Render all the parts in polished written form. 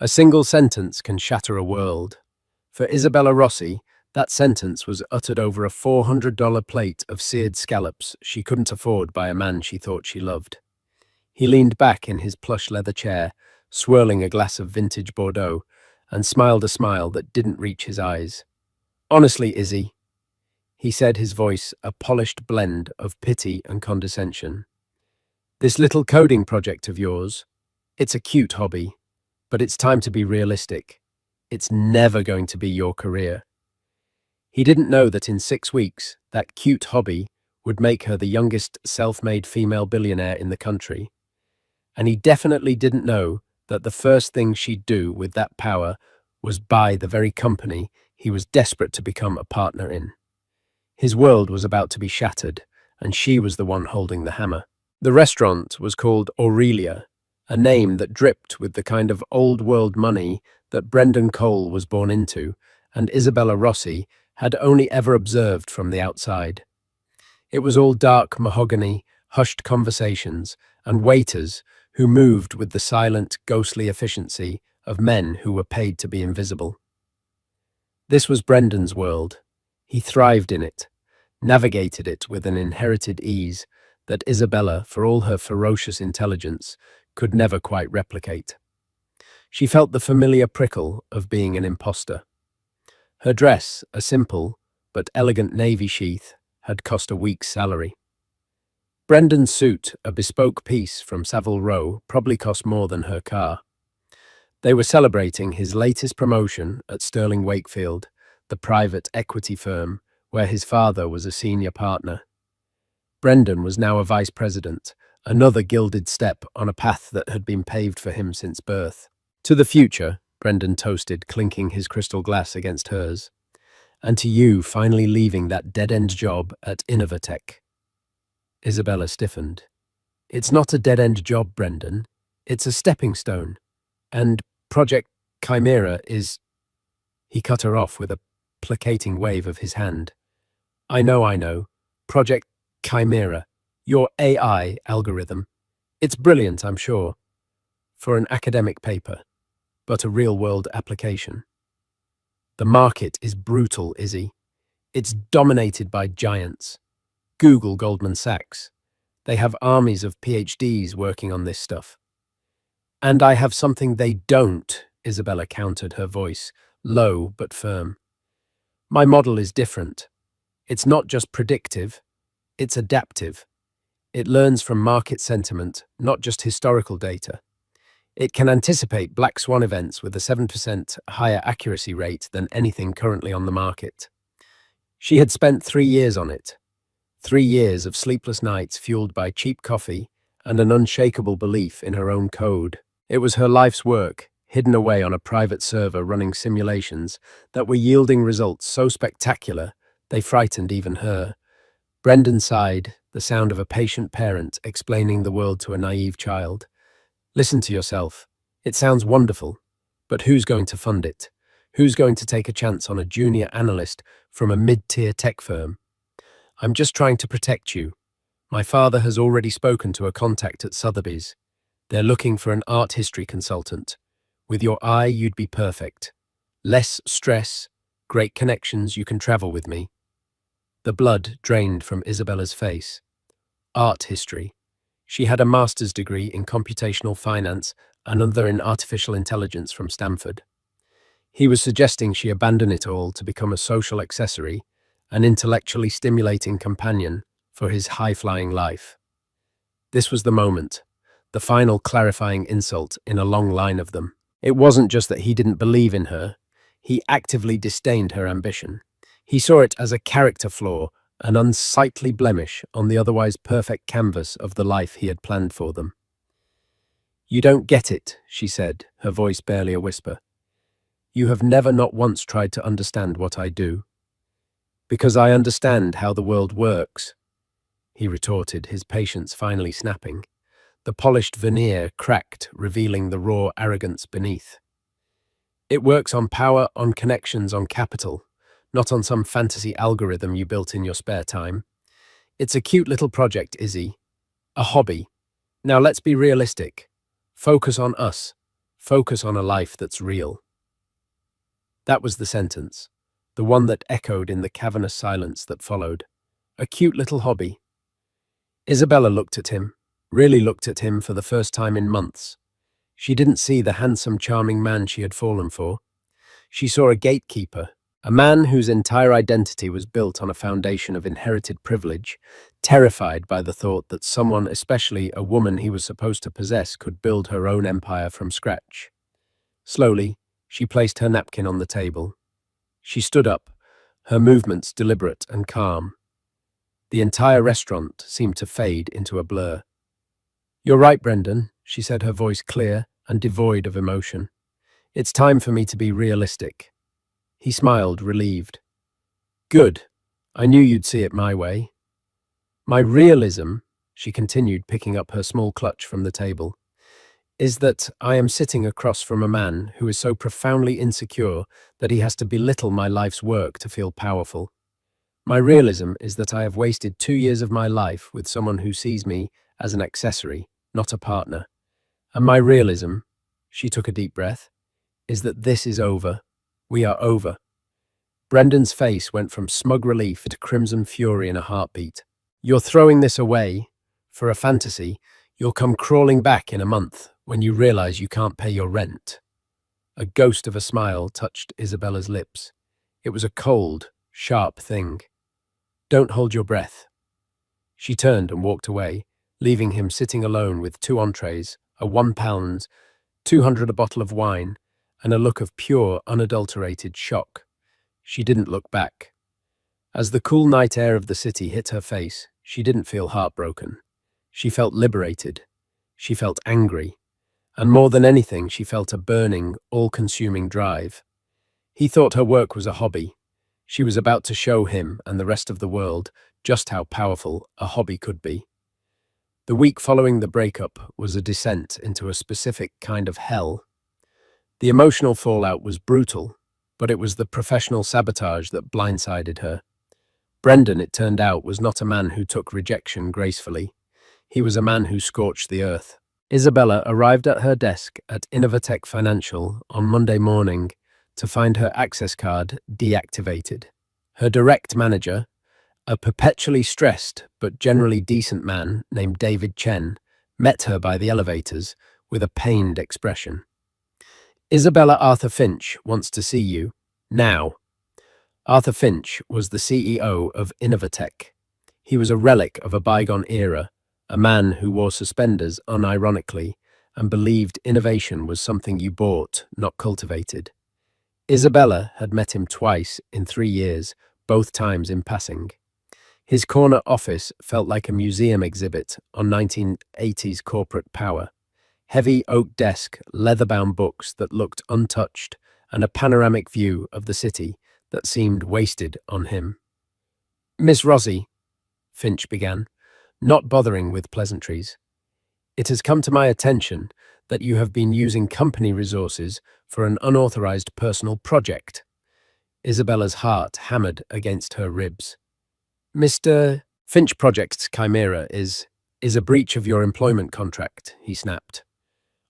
A single sentence can shatter a world. For Isabella Rossi, that sentence was uttered over a $400 plate of seared scallops she couldn't afford by a man she thought she loved. He leaned back in his plush leather chair, swirling a glass of vintage Bordeaux, and smiled a smile that didn't reach his eyes. "Honestly, Izzy," he said, his voice a polished blend of pity and condescension, "this little coding project of yours, it's a cute hobby, but it's time to be realistic. It's never going to be your career." He didn't know that in 6 weeks, that cute hobby would make her the youngest self-made female billionaire in the country. And he definitely didn't know that the first thing she'd do with that power was buy the very company he was desperate to become a partner in. His world was about to be shattered, and she was the one holding the hammer. The restaurant was called Aurelia, a name that dripped with the kind of old-world money that Brendan Cole was born into, and Isabella Rossi had only ever observed from the outside. It was all dark mahogany, hushed conversations, and waiters who moved with the silent, ghostly efficiency of men who were paid to be invisible. This was Brendan's world. He thrived in it, navigated it with an inherited ease that Isabella, for all her ferocious intelligence, could never quite replicate. She felt the familiar prickle of being an imposter. Her dress, a simple but elegant navy sheath, had cost a week's salary. Brendan's suit, a bespoke piece from Savile Row, probably cost more than her car. They were celebrating his latest promotion at Sterling Wakefield, the private equity firm where his father was a senior partner. Brendan was now a vice president, another gilded step on a path that had been paved for him since birth. "To the future," Brendan toasted, clinking his crystal glass against hers. "And to you finally leaving that dead-end job at Innovatech." Isabella stiffened. "It's not a dead-end job, Brendan. It's a stepping stone. And Project Chimera is—" He cut her off with a placating wave of his hand. I know. Project Chimera. Your AI algorithm. It's brilliant, I'm sure, for an academic paper, but a real-world application. The market is brutal, Izzy. It's dominated by giants. Google, Goldman Sachs. They have armies of PhDs working on this stuff. And I have something they don't, Isabella countered, her voice low but firm. My model is different. It's not just predictive, it's adaptive. It learns from market sentiment, not just historical data. It can anticipate black swan events with a 7% higher accuracy rate than anything currently on the market. She had spent 3 years on it. 3 years of sleepless nights fueled by cheap coffee and an unshakable belief in her own code. It was her life's work, hidden away on a private server running simulations that were yielding results so spectacular they frightened even her. Brendan sighed, the sound of a patient parent explaining the world to a naive child. Listen to yourself. It sounds wonderful, but who's going to fund it? Who's going to take a chance on a junior analyst from a mid-tier tech firm? I'm just trying to protect you. My father has already spoken to a contact at Sotheby's. They're looking for an art history consultant. With your eye, you'd be perfect. Less stress, great connections, you can travel with me. The blood drained from Isabella's face. Art history. She had a master's degree in computational finance, another in artificial intelligence from Stanford. He was suggesting she abandon it all to become a social accessory, an intellectually stimulating companion for his high-flying life. This was the moment, the final clarifying insult in a long line of them. It wasn't just that he didn't believe in her, he actively disdained her ambition. He saw it as a character flaw, an unsightly blemish on the otherwise perfect canvas of the life he had planned for them. You don't get it, she said, her voice barely a whisper. You have never not once tried to understand what I do. Because I understand how the world works, he retorted, his patience finally snapping. The polished veneer cracked, revealing the raw arrogance beneath. It works on power, on connections, on capital, not on some fantasy algorithm you built in your spare time. It's a cute little project, Izzy. A hobby. Now let's be realistic. Focus on us. Focus on a life that's real. That was the sentence, the one that echoed in the cavernous silence that followed. A cute little hobby. Isabella looked at him, really looked at him for the first time in months. She didn't see the handsome, charming man she had fallen for. She saw a gatekeeper, a man whose entire identity was built on a foundation of inherited privilege, terrified by the thought that someone, especially a woman he was supposed to possess, could build her own empire from scratch. Slowly, she placed her napkin on the table. She stood up, her movements deliberate and calm. The entire restaurant seemed to fade into a blur. "You're right, Brendan," she said, her voice clear and devoid of emotion. "It's time for me to be realistic." He smiled, relieved. "Good. I knew you'd see it my way." "My realism," she continued, picking up her small clutch from the table, "is that I am sitting across from a man who is so profoundly insecure that he has to belittle my life's work to feel powerful. My realism is that I have wasted 2 years of my life with someone who sees me as an accessory, not a partner. And my realism," she took a deep breath, "is that this is over. We are over." Brendan's face went from smug relief to crimson fury in a heartbeat. "You're throwing this away for a fantasy. You'll come crawling back in a month when you realize you can't pay your rent." A ghost of a smile touched Isabella's lips. It was a cold, sharp thing. "Don't hold your breath." She turned and walked away, leaving him sitting alone with 2 entrees, a £1, 200 a bottle of wine, and a look of pure, unadulterated shock. She didn't look back. As the cool night air of the city hit her face, she didn't feel heartbroken. She felt liberated. She felt angry. And more than anything, she felt a burning, all-consuming drive. He thought her work was a hobby. She was about to show him and the rest of the world just how powerful a hobby could be. The week following the breakup was a descent into a specific kind of hell. The emotional fallout was brutal, but it was the professional sabotage that blindsided her. Brendan, it turned out, was not a man who took rejection gracefully. He was a man who scorched the earth. Isabella arrived at her desk at Innovatech Financial on Monday morning to find her access card deactivated. Her direct manager, a perpetually stressed but generally decent man named David Chen, met her by the elevators with a pained expression. "Isabella, Arthur Finch wants to see you. Now." Arthur Finch was the CEO of Innovatech. He was a relic of a bygone era, a man who wore suspenders unironically and believed innovation was something you bought, not cultivated. Isabella had met him twice in 3 years, both times in passing. His corner office felt like a museum exhibit on 1980s corporate power. Heavy oak desk, leather-bound books that looked untouched, and a panoramic view of the city that seemed wasted on him. "Miss Rossi," Finch began, not bothering with pleasantries, "it has come to my attention that you have been using company resources for an unauthorized personal project." Isabella's heart hammered against her ribs. "Mr. Finch Project's chimera is a breach of your employment contract," he snapped.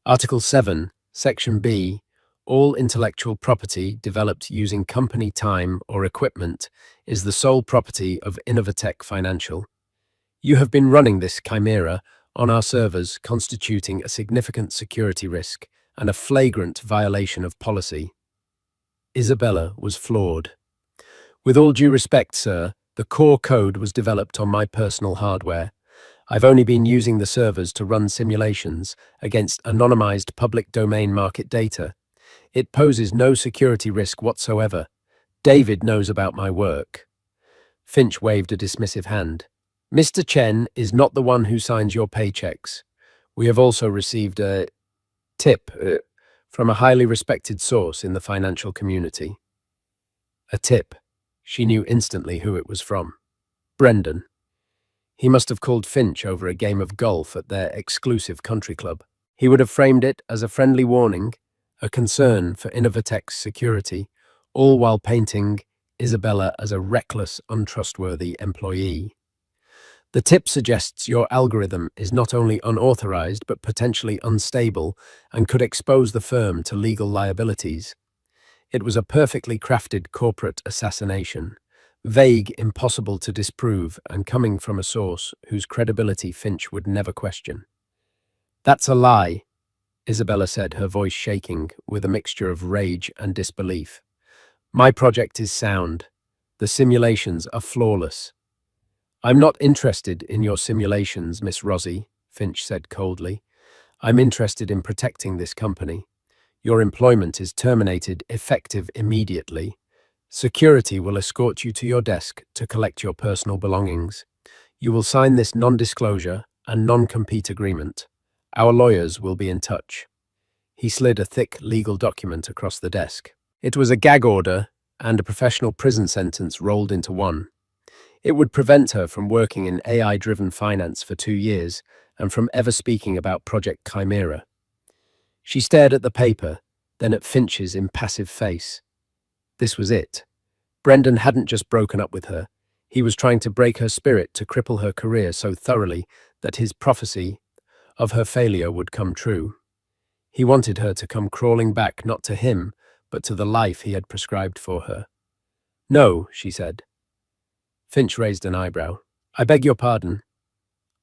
"Article 7, Section B, all intellectual property developed using company time or equipment is the sole property of Innovatech Financial. You have been running this chimera on our servers, constituting a significant security risk and a flagrant violation of policy." Isabella was floored. "With all due respect, sir, the core code was developed on my personal hardware. I've only been using the servers to run simulations against anonymized public domain market data. It poses no security risk whatsoever. David knows about my work." Finch waved a dismissive hand. "Mr. Chen is not the one who signs your paychecks. We have also received a tip from a highly respected source in the financial community." A tip. She knew instantly who it was from. Brendan. He must have called Finch over a game of golf at their exclusive country club. He would have framed it as a friendly warning, a concern for Innovatech's security, all while painting Isabella as a reckless, untrustworthy employee. The tip suggests your algorithm is not only unauthorized but potentially unstable and could expose the firm to legal liabilities. It was a perfectly crafted corporate assassination, vague, impossible to disprove, and coming from a source whose credibility Finch would never question. That's a lie, Isabella said, her voice shaking with a mixture of rage and disbelief. My project is sound. The simulations are flawless. I'm not interested in your simulations, Miss Rossi, Finch said coldly. I'm interested in protecting this company. Your employment is terminated effective immediately. Security will escort you to your desk to collect your personal belongings. You will sign this non-disclosure and non-compete agreement. Our lawyers will be in touch. He slid a thick legal document across the desk. It was a gag order and a professional prison sentence rolled into one. It would prevent her from working in AI-driven finance for 2 years and from ever speaking about Project Chimera. She stared at the paper, then at Finch's impassive face. This was it. Brendan hadn't just broken up with her. He was trying to break her spirit, to cripple her career so thoroughly that his prophecy of her failure would come true. He wanted her to come crawling back, not to him, but to the life he had prescribed for her. No, she said. Finch raised an eyebrow. I beg your pardon.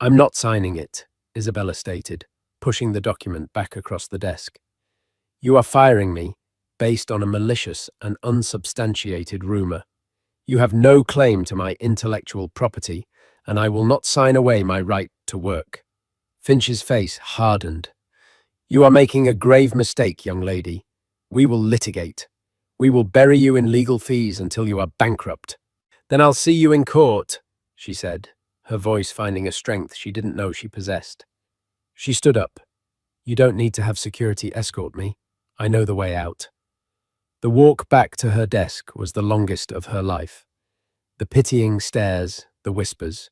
I'm not signing it, Isabella stated, pushing the document back across the desk. You are firing me, based on a malicious and unsubstantiated rumor. You have no claim to my intellectual property, and I will not sign away my right to work. Finch's face hardened. You are making a grave mistake, young lady. We will litigate. We will bury you in legal fees until you are bankrupt. Then I'll see you in court, she said, her voice finding a strength she didn't know she possessed. She stood up. You don't need to have security escort me. I know the way out. The walk back to her desk was the longest of her life. The pitying stares, the whispers.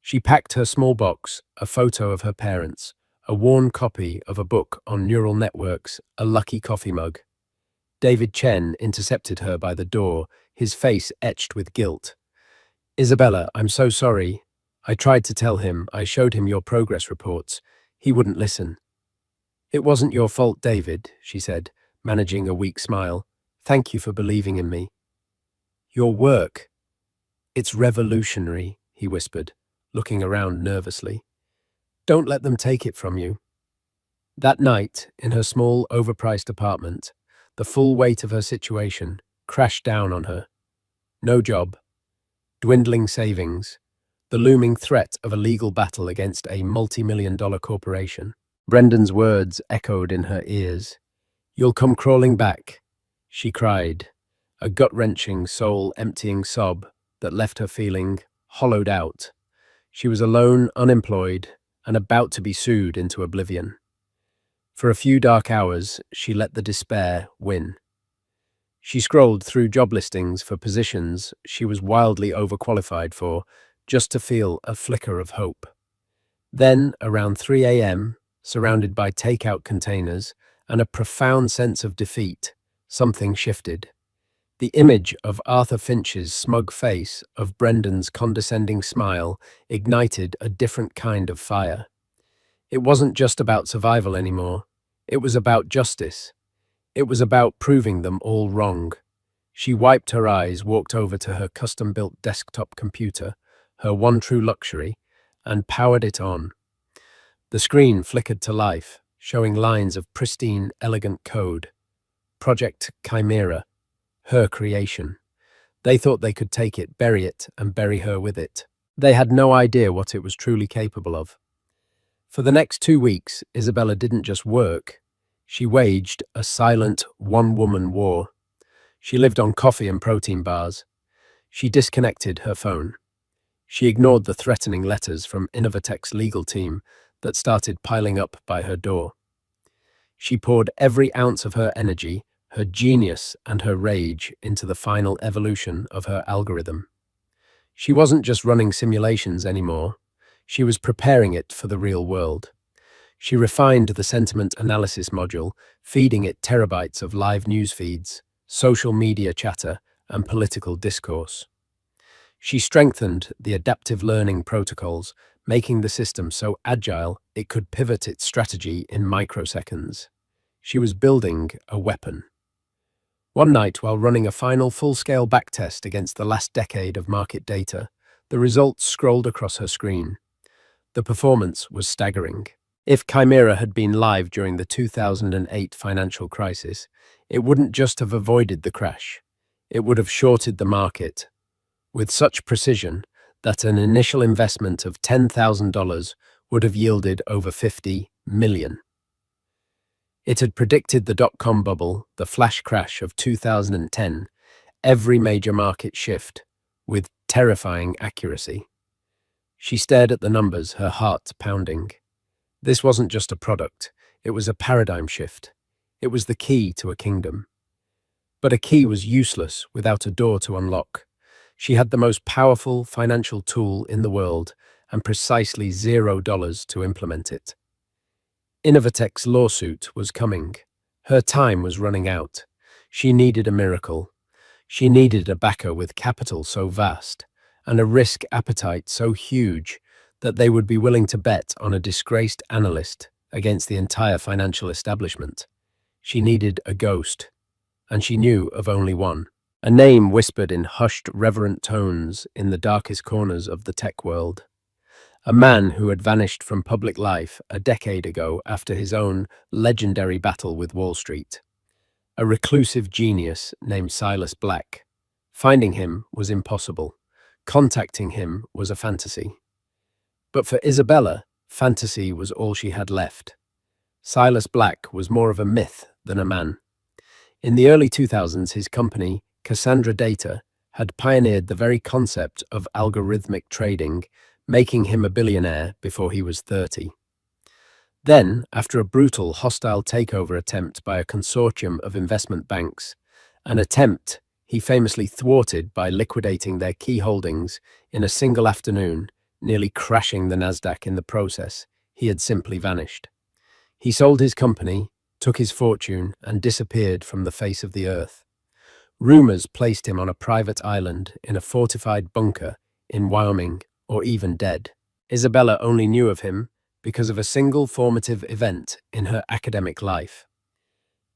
She packed her small box, a photo of her parents, a worn copy of a book on neural networks, a lucky coffee mug. David Chen intercepted her by the door, his face etched with guilt. Isabella, I'm so sorry. I tried to tell him. I showed him your progress reports. He wouldn't listen. It wasn't your fault, David, she said, managing a weak smile. Thank you for believing in me. Your work. It's revolutionary, he whispered, looking around nervously. Don't let them take it from you. That night, in her small, overpriced apartment, the full weight of her situation crashed down on her. No job, dwindling savings, the looming threat of a legal battle against a multi-million-dollar corporation. Brendan's words echoed in her ears. You'll come crawling back, she cried, a gut-wrenching, soul-emptying sob that left her feeling hollowed out. She was alone, unemployed, and about to be sued into oblivion. For a few dark hours, she let the despair win. She scrolled through job listings for positions she was wildly overqualified for, just to feel a flicker of hope. Then, around 3 a.m., surrounded by takeout containers and a profound sense of defeat, something shifted. The image of Arthur Finch's smug face, of Brendan's condescending smile, ignited a different kind of fire. It wasn't just about survival anymore. It was about justice. It was about proving them all wrong. She wiped her eyes, walked over to her custom-built desktop computer, her one true luxury, and powered it on. The screen flickered to life, showing lines of pristine, elegant code. Project Chimera, her creation. They thought they could take it, bury it, and bury her with it. They had no idea what it was truly capable of. For the next 2 weeks, Isabella didn't just work. She waged a silent, one-woman war. She lived on coffee and protein bars. She disconnected her phone. She ignored the threatening letters from Innovatech's legal team that started piling up by her door. She poured every ounce of her energy, her genius, and her rage into the final evolution of her algorithm. She wasn't just running simulations anymore. She was preparing it for the real world. She refined the sentiment analysis module, feeding it terabytes of live news feeds, social media chatter, and political discourse. She strengthened the adaptive learning protocols, making the system so agile it could pivot its strategy in microseconds. She was building a weapon. One night, while running a final full-scale backtest against the last decade of market data, the results scrolled across her screen. The performance was staggering. If Chimera had been live during the 2008 financial crisis, it wouldn't just have avoided the crash. It would have shorted the market with such precision that an initial investment of $10,000 would have yielded over 50 million. It had predicted the dot-com bubble, the flash crash of 2010, every major market shift, with terrifying accuracy. She stared at the numbers, her heart pounding. This wasn't just a product, it was a paradigm shift. It was the key to a kingdom. But a key was useless without a door to unlock. She had the most powerful financial tool in the world and precisely $0 to implement it. Innovatech's lawsuit was coming. Her time was running out. She needed a miracle. She needed a backer with capital so vast and a risk appetite so huge that they would be willing to bet on a disgraced analyst against the entire financial establishment. She needed a ghost, and she knew of only one. A name whispered in hushed, reverent tones in the darkest corners of the tech world. A man who had vanished from public life a decade ago after his own legendary battle with Wall Street. A reclusive genius named Silas Black. Finding him was impossible. Contacting him was a fantasy. But for Isabella, fantasy was all she had left. Silas Black was more of a myth than a man. In the early 2000s, his company, Cassandra Data, had pioneered the very concept of algorithmic trading, making him a billionaire before he was 30. Then, after a brutal, hostile takeover attempt by a consortium of investment banks, an attempt he famously thwarted by liquidating their key holdings in a single afternoon, nearly crashing the Nasdaq in the process, he had simply vanished. He sold his company, took his fortune, and disappeared from the face of the earth. Rumors placed him on a private island in a fortified bunker in Wyoming, or even dead. Isabella only knew of him because of a single formative event in her academic life.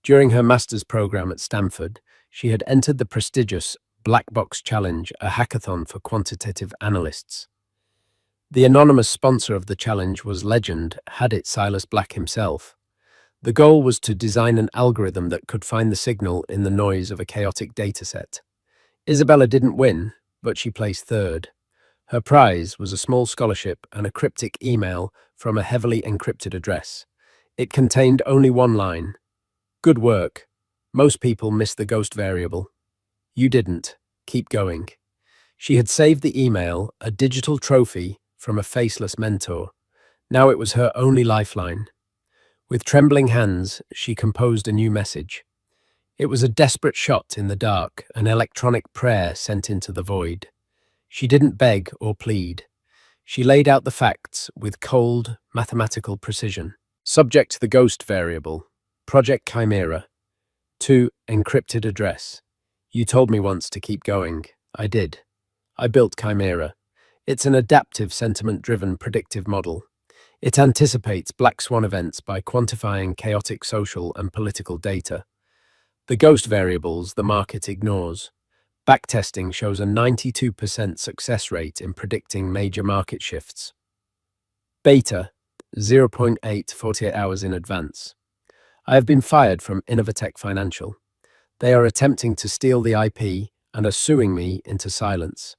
During her master's program at Stanford, she had entered the prestigious Black Box Challenge, a hackathon for quantitative analysts. The anonymous sponsor of the challenge was legend, had it Silas Black himself. The goal was to design an algorithm that could find the signal in the noise of a chaotic dataset. Isabella didn't win, but she placed third. Her prize was a small scholarship and a cryptic email from a heavily encrypted address. It contained only one line. "Good work. Most people miss the ghost variable. You didn't. Keep going." She had saved the email, a digital trophy from a faceless mentor. Now it was her only lifeline. With trembling hands, she composed a new message. It was a desperate shot in the dark, an electronic prayer sent into the void. She didn't beg or plead. She laid out the facts with cold, mathematical precision. Subject the ghost variable. Project Chimera. To encrypted address. You told me once to keep going. I did. I built Chimera. It's an adaptive, sentiment-driven predictive model. It anticipates black swan events by quantifying chaotic social and political data. The ghost variables the market ignores. Backtesting shows a 92% success rate in predicting major market shifts. Beta, 0.8 48 hours in advance. I have been fired from Innovatech Financial. They are attempting to steal the IP and are suing me into silence.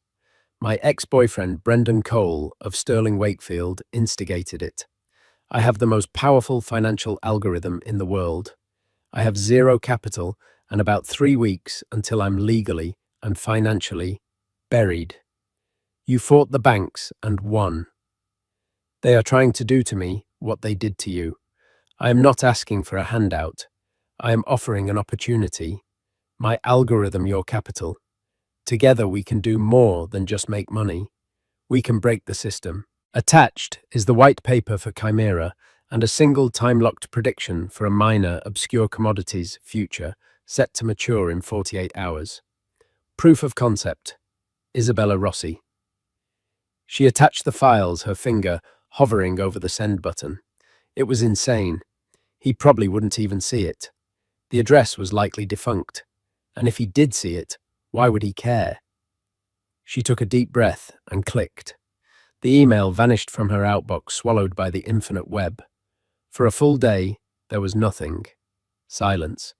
My ex-boyfriend Brendan Cole of Sterling Wakefield instigated it. I have the most powerful financial algorithm in the world. I have zero capital and about 3 weeks until I'm legally and financially buried. You fought the banks and won. They are trying to do to me what they did to you. I am not asking for a handout. I am offering an opportunity. My algorithm, your capital. Together we can do more than just make money. We can break the system. Attached is the white paper for Chimera and a single time-locked prediction for a minor, obscure commodities future set to mature in 48 hours. Proof of concept. Isabella Rossi. She attached the files, her finger hovering over the send button. It was insane. He probably wouldn't even see it. The address was likely defunct. And if he did see it, why would he care? She took a deep breath and clicked. The email vanished from her outbox, swallowed by the infinite web. For a full day, there was nothing. Silence.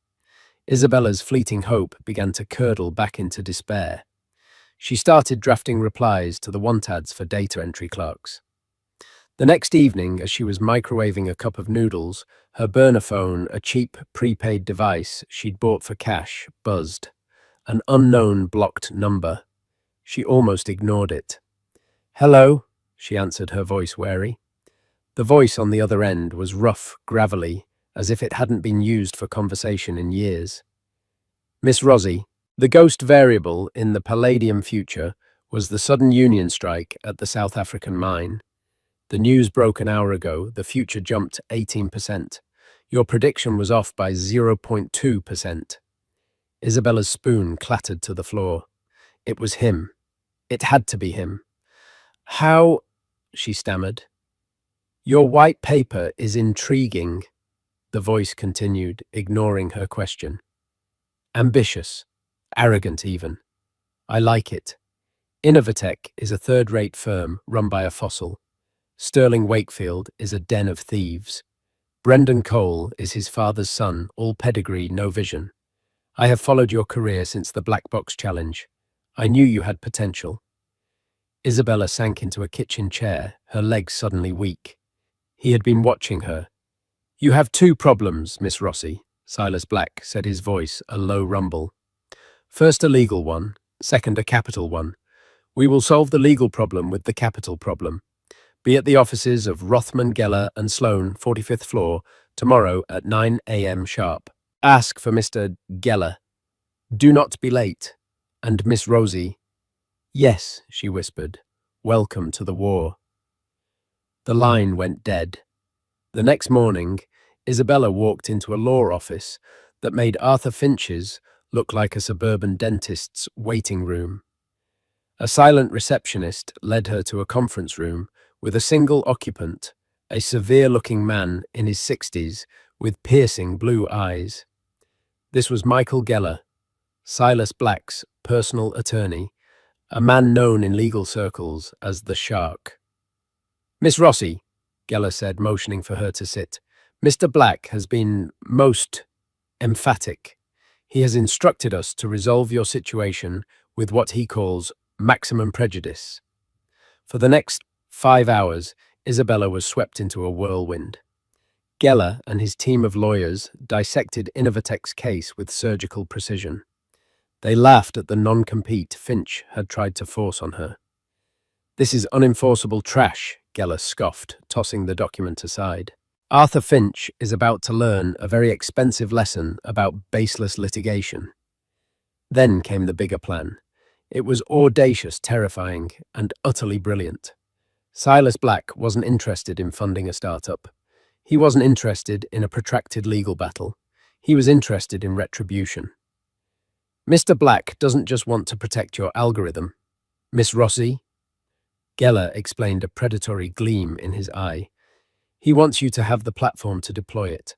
Isabella's fleeting hope began to curdle back into despair. She started drafting replies to the want ads for data entry clerks. The next evening, as she was microwaving a cup of noodles, her burner phone, a cheap prepaid device she'd bought for cash, buzzed. An unknown blocked number. She almost ignored it. "Hello," she answered, her voice wary. The voice on the other end was rough, gravelly, as if it hadn't been used for conversation in years. "Miss Rossi, the ghost variable in the Palladium future was the sudden union strike at the South African mine. The news broke an hour ago. The future jumped 18%. Your prediction was off by 0.2%. Isabella's spoon clattered to the floor. It was him. It had to be him. "How?" she stammered. "Your white paper is intriguing," the voice continued, ignoring her question. "Ambitious. Arrogant even. I like it. Innovatech is a third-rate firm run by a fossil. Sterling Wakefield is a den of thieves. Brendan Cole is his father's son, all pedigree, no vision. I have followed your career since the Black Box Challenge. I knew you had potential." Isabella sank into a kitchen chair, her legs suddenly weak. He had been watching her. "You have two problems, Miss Rossi," Silas Black said, his voice a low rumble. "First a legal one, second a capital one. We will solve the legal problem with the capital problem. Be at the offices of Rothman, Geller and Sloan, 45th floor, tomorrow at 9 a.m. sharp. Ask for Mr. Geller. Do not be late. And Miss Rosie." "Yes," she whispered. "Welcome to the war." The line went dead. The next morning, Isabella walked into a law office that made Arthur Finch's look like a suburban dentist's waiting room. A silent receptionist led her to a conference room with a single occupant, a severe-looking man in his 60s with piercing blue eyes. This was Michael Geller, Silas Black's personal attorney, a man known in legal circles as the Shark. "Miss Rossi," Geller said, motioning for her to sit, "Mr. Black has been most emphatic. He has instructed us to resolve your situation with what he calls maximum prejudice." For the next 5 hours, Isabella was swept into a whirlwind. Geller and his team of lawyers dissected Innovatech's case with surgical precision. They laughed at the non-compete Finch had tried to force on her. "This is unenforceable trash," Geller scoffed, tossing the document aside. "Arthur Finch is about to learn a very expensive lesson about baseless litigation." Then came the bigger plan. It was audacious, terrifying, and utterly brilliant. Silas Black wasn't interested in funding a startup. He wasn't interested in a protracted legal battle. He was interested in retribution. "Mr. Black doesn't just want to protect your algorithm. Miss Rossi," Geller explained, a predatory gleam in his eye, "he wants you to have the platform to deploy it.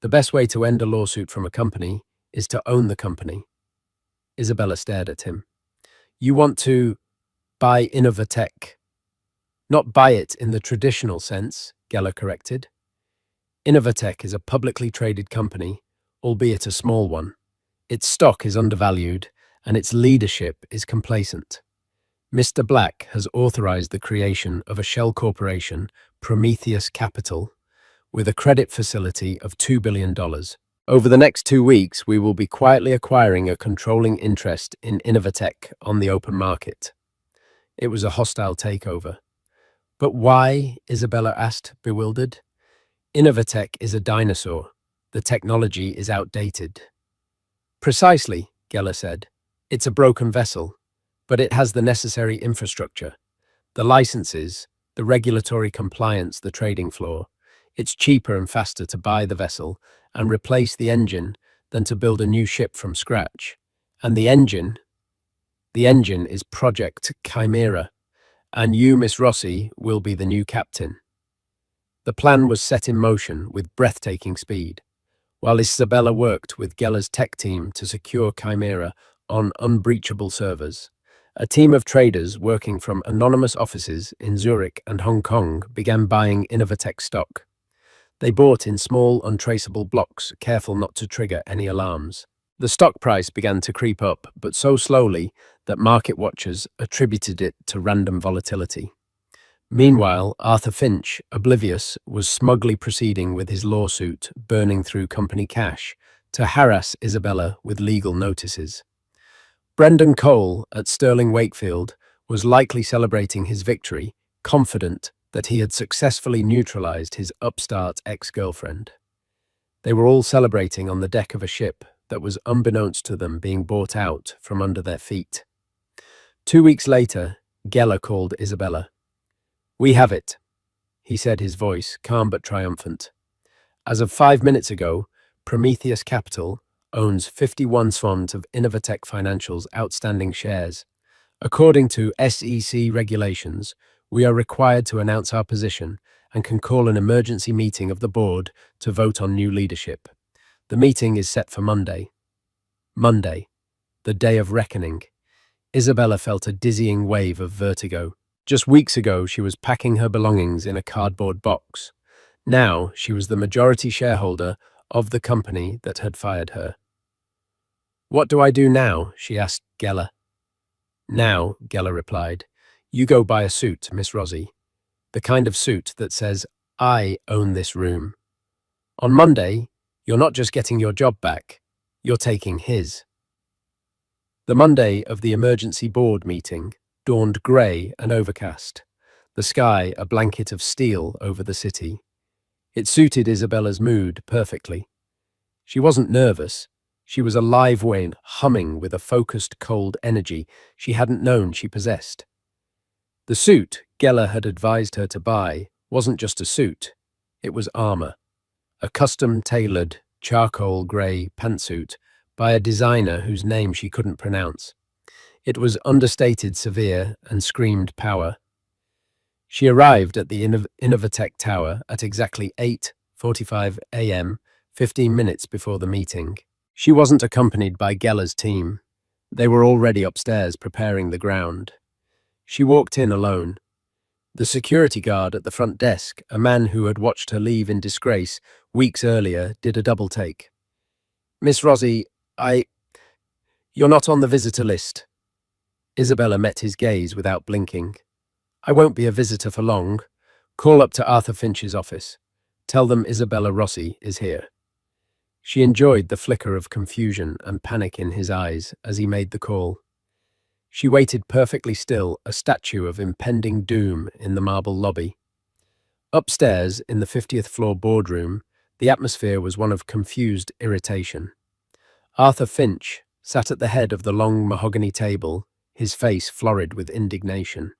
The best way to end a lawsuit from a company is to own the company." Isabella stared at him. "You want to buy Innovatech." "Not buy it in the traditional sense," Geller corrected. "Innovatech is a publicly traded company, albeit a small one. Its stock is undervalued, and its leadership is complacent. Mr. Black has authorized the creation of a shell corporation, Prometheus Capital, with a credit facility of $2 billion. Over the next 2 weeks, we will be quietly acquiring a controlling interest in Innovatech on the open market." It was a hostile takeover. "But why?" Isabella asked, bewildered. "Innovatech is a dinosaur. The technology is outdated." "Precisely," Geller said. "It's a broken vessel, but it has the necessary infrastructure. The licenses, the regulatory compliance, the trading floor. It's cheaper and faster to buy the vessel and replace the engine than to build a new ship from scratch. And the engine, The engine is Project Chimera, and you, Miss Rossi, will be the new captain. The plan was set in motion with breathtaking speed, while Isabella worked with Geller's tech team to secure Chimera on unbreachable servers. A team of traders working from anonymous offices in Zurich and Hong Kong began buying Innovatech stock. They bought in small, untraceable blocks, careful not to trigger any alarms. The stock price began to creep up, but so slowly that market watchers attributed it to random volatility. Meanwhile, Arthur Finch, oblivious, was smugly proceeding with his lawsuit, burning through company cash, to harass Isabella with legal notices. Brendan Cole at Sterling Wakefield was likely celebrating his victory, confident that he had successfully neutralized his upstart ex-girlfriend. They were all celebrating on the deck of a ship that was unbeknownst to them being bought out from under their feet. 2 weeks later, Geller called Isabella. "We have it," he said, his voice calm but triumphant. "As of 5 minutes ago, Prometheus Capital owns 51% of Innovatech Financial's outstanding shares. According to SEC regulations, we are required to announce our position and can call an emergency meeting of the board to vote on new leadership. The meeting is set for Monday. Monday, the day of reckoning." Isabella felt a dizzying wave of vertigo. Just weeks ago, she was packing her belongings in a cardboard box. Now, she was the majority shareholder of the company that had fired her. "What do I do now?" she asked Geller. "Now," Geller replied, "you go buy a suit, Miss Rossi. The kind of suit that says, 'I own this room.' On Monday, you're not just getting your job back, you're taking his." The Monday of the emergency board meeting dawned grey and overcast, the sky a blanket of steel over the city. It suited Isabella's mood perfectly. She wasn't nervous. She was a live vein humming with a focused, cold energy she hadn't known she possessed. The suit Geller had advised her to buy wasn't just a suit, it was armor. A custom-tailored, charcoal grey pantsuit by a designer whose name she couldn't pronounce. It was understated, severe, and screamed power. She arrived at the Innovatech Tower at exactly 8:45 a.m., 15 minutes before the meeting. She wasn't accompanied by Geller's team. They were already upstairs preparing the ground. She walked in alone. The security guard at the front desk, a man who had watched her leave in disgrace weeks earlier, did a double take. "Miss Rossi, you're not on the visitor list." Isabella met his gaze without blinking. "I won't be a visitor for long. Call up to Arthur Finch's office. Tell them Isabella Rossi is here." She enjoyed the flicker of confusion and panic in his eyes as he made the call. She waited perfectly still, a statue of impending doom in the marble lobby. Upstairs, in the 50th floor boardroom, the atmosphere was one of confused irritation. Arthur Finch sat at the head of the long mahogany table, his face florid with indignation.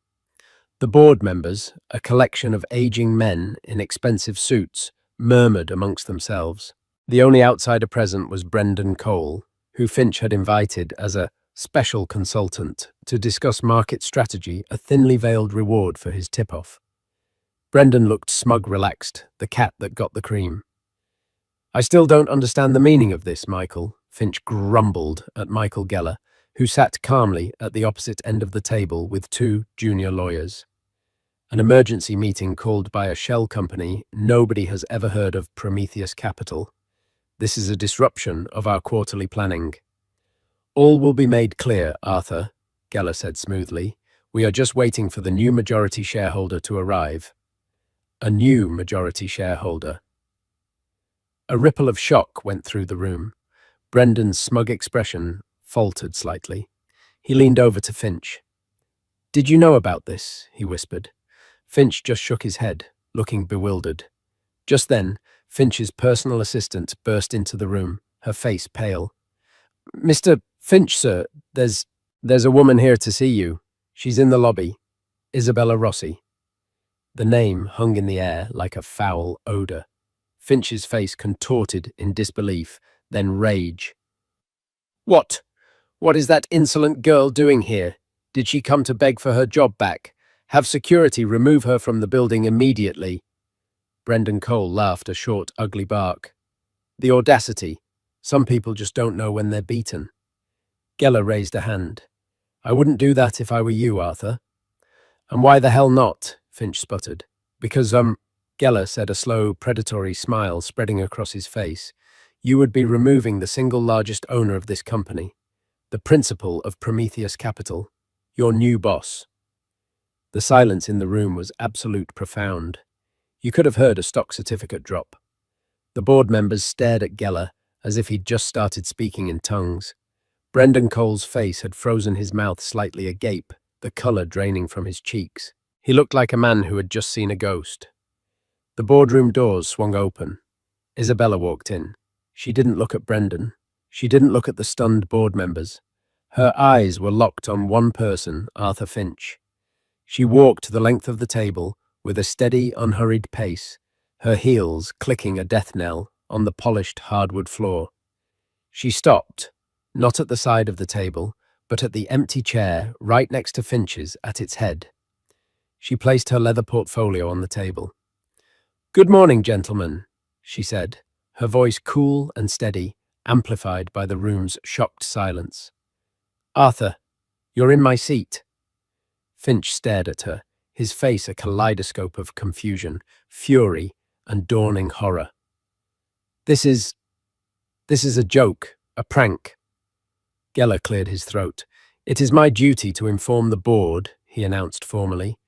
The board members, a collection of aging men in expensive suits, murmured amongst themselves. The only outsider present was Brendan Cole, who Finch had invited as a special consultant to discuss market strategy, a thinly veiled reward for his tip-off. Brendan looked smug, relaxed, the cat that got the cream. "I still don't understand the meaning of this, Michael," Finch grumbled at Michael Geller, who sat calmly at the opposite end of the table with two junior lawyers. "An emergency meeting called by a shell company nobody has ever heard of, Prometheus Capital. This is a disruption of our quarterly planning." "All will be made clear, Arthur," Geller said smoothly. "We are just waiting for the new majority shareholder to arrive." A new majority shareholder. A ripple of shock went through the room. Brendan's smug expression faltered slightly. He leaned over to Finch. "Did you know about this?" he whispered. Finch just shook his head, looking bewildered. Just then, Finch's personal assistant burst into the room, her face pale. "Mr. Finch, sir, there's a woman here to see you. She's in the lobby. Isabella Rossi." The name hung in the air like a foul odor. Finch's face contorted in disbelief, then rage. "What? What is that insolent girl doing here? Did she come to beg for her job back? Have security remove her from the building immediately." Brendan Cole laughed a short, ugly bark. The audacity. Some people just don't know when they're beaten. Geller raised a hand. "I wouldn't do that if I were you, Arthur." "And why the hell not?" Finch sputtered. Because, Geller said, a slow, predatory smile spreading across his face. "You would be removing the single largest owner of this company, the principal of Prometheus Capital, your new boss." The silence in the room was absolute profound. You could have heard a stock certificate drop. The board members stared at Geller as if he'd just started speaking in tongues. Brendan Cole's face had frozen, his mouth slightly agape, the colour draining from his cheeks. He looked like a man who had just seen a ghost. The boardroom doors swung open. Isabella walked in. She didn't look at Brendan. She didn't look at the stunned board members. Her eyes were locked on one person, Arthur Finch. She walked the length of the table with a steady, unhurried pace, her heels clicking a death knell on the polished hardwood floor. She stopped, not at the side of the table, but at the empty chair right next to Finch's at its head. She placed her leather portfolio on the table. "Good morning, gentlemen," she said, her voice cool and steady, amplified by the room's shocked silence. "Arthur, you're in my seat." Finch stared at her, his face a kaleidoscope of confusion, fury, and dawning horror. This is a joke, a prank." Geller cleared his throat. "It is my duty to inform the board," he announced formally,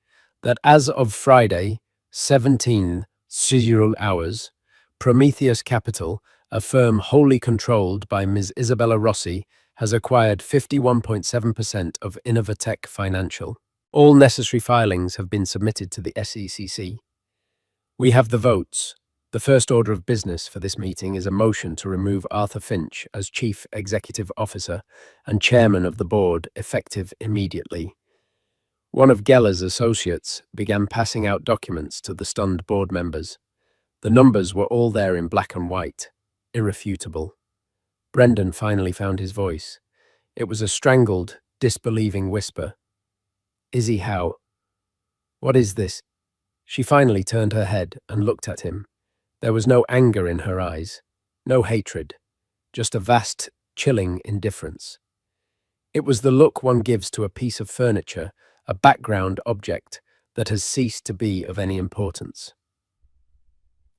"that as of Friday, 17:00 hours, Prometheus Capital, a firm wholly controlled by Ms. Isabella Rossi, has acquired 51.7% of Innovatech Financial. All necessary filings have been submitted to the SEC. We have the votes. The first order of business for this meeting is a motion to remove Arthur Finch as Chief Executive Officer and Chairman of the Board, effective immediately." One of Geller's associates began passing out documents to the stunned board members. The numbers were all there in black and white, irrefutable. Brendan finally found his voice. It was a strangled, disbelieving whisper. "Izzy, how? What is this?" She finally turned her head and looked at him. There was no anger in her eyes, no hatred, just a vast, chilling indifference. It was the look one gives to a piece of furniture, a background object that has ceased to be of any importance.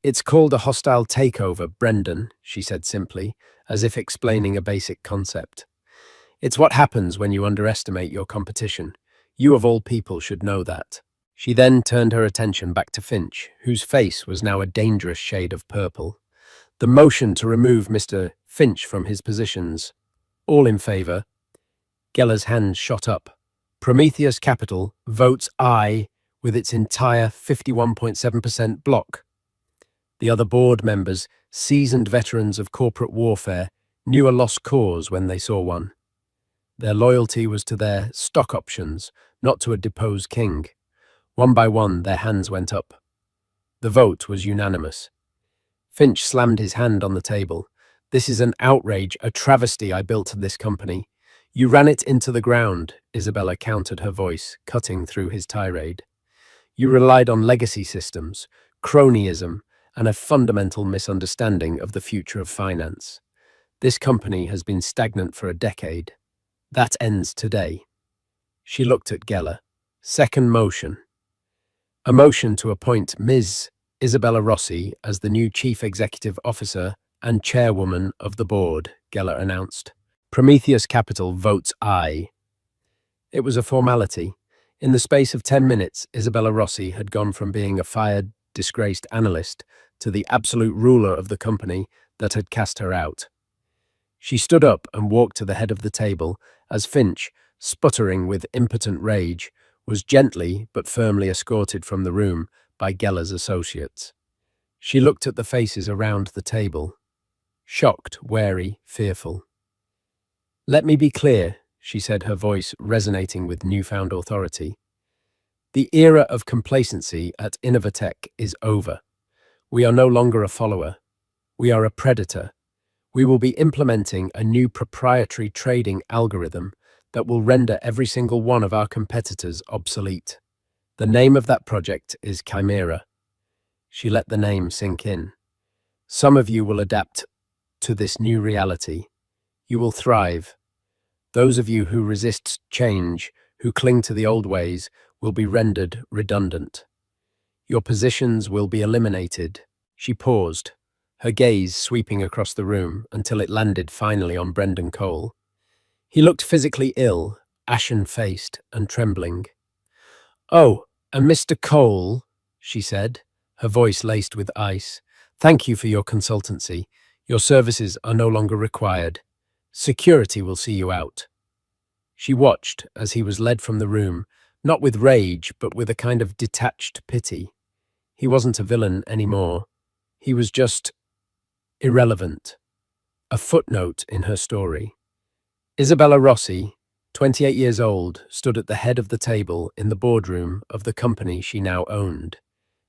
"It's called a hostile takeover, Brendan," she said simply, as if explaining a basic concept. "It's what happens when you underestimate your competition. You of all people should know that." She then turned her attention back to Finch, whose face was now a dangerous shade of purple. "The motion to remove Mr. Finch from his positions. All in favour?" Geller's hand shot up. "Prometheus Capital votes aye with its entire 51.7% block." The other board members, seasoned veterans of corporate warfare, knew a lost cause when they saw one. Their loyalty was to their stock options, not to a deposed king. One by one, their hands went up. The vote was unanimous. Finch slammed his hand on the table. "This is an outrage, a travesty I built this company. You ran it into the ground," Isabella countered, her voice cutting through his tirade. "You relied on legacy systems, cronyism, and a fundamental misunderstanding of the future of finance. This company has been stagnant for a decade. That ends today." She looked at Geller. "Second motion. A motion to appoint Ms. Isabella Rossi as the new Chief Executive Officer and Chairwoman of the Board," Geller announced. "Prometheus Capital votes aye." It was a formality. In the space of 10 minutes, Isabella Rossi had gone from being a fired, disgraced analyst to the absolute ruler of the company that had cast her out. She stood up and walked to the head of the table as Finch, sputtering with impotent rage, was gently but firmly escorted from the room by Geller's associates. She looked at the faces around the table, shocked, wary, fearful. "Let me be clear," she said, her voice resonating with newfound authority. "The era of complacency at Innovatech is over. We are no longer a follower. We are a predator. We will be implementing a new proprietary trading algorithm that will render every single one of our competitors obsolete. The name of that project is Chimera. She let the name sink in. Some of you will adapt to this new reality. You will thrive. Those of you who resist change, who cling to the old ways, will be rendered redundant. Your positions will be eliminated. She paused, her gaze sweeping across the room until it landed finally on Brendan Cole. He looked physically ill, ashen-faced and trembling. "Oh, and Mr. Cole," she said, her voice laced with ice, "thank you for your consultancy. Your services are no longer required. Security will see you out." She watched as he was led from the room, not with rage, but with a kind of detached pity. He wasn't a villain anymore. He was just irrelevant, a footnote in her story. Isabella Rossi, 28 years old, stood at the head of the table in the boardroom of the company she now owned.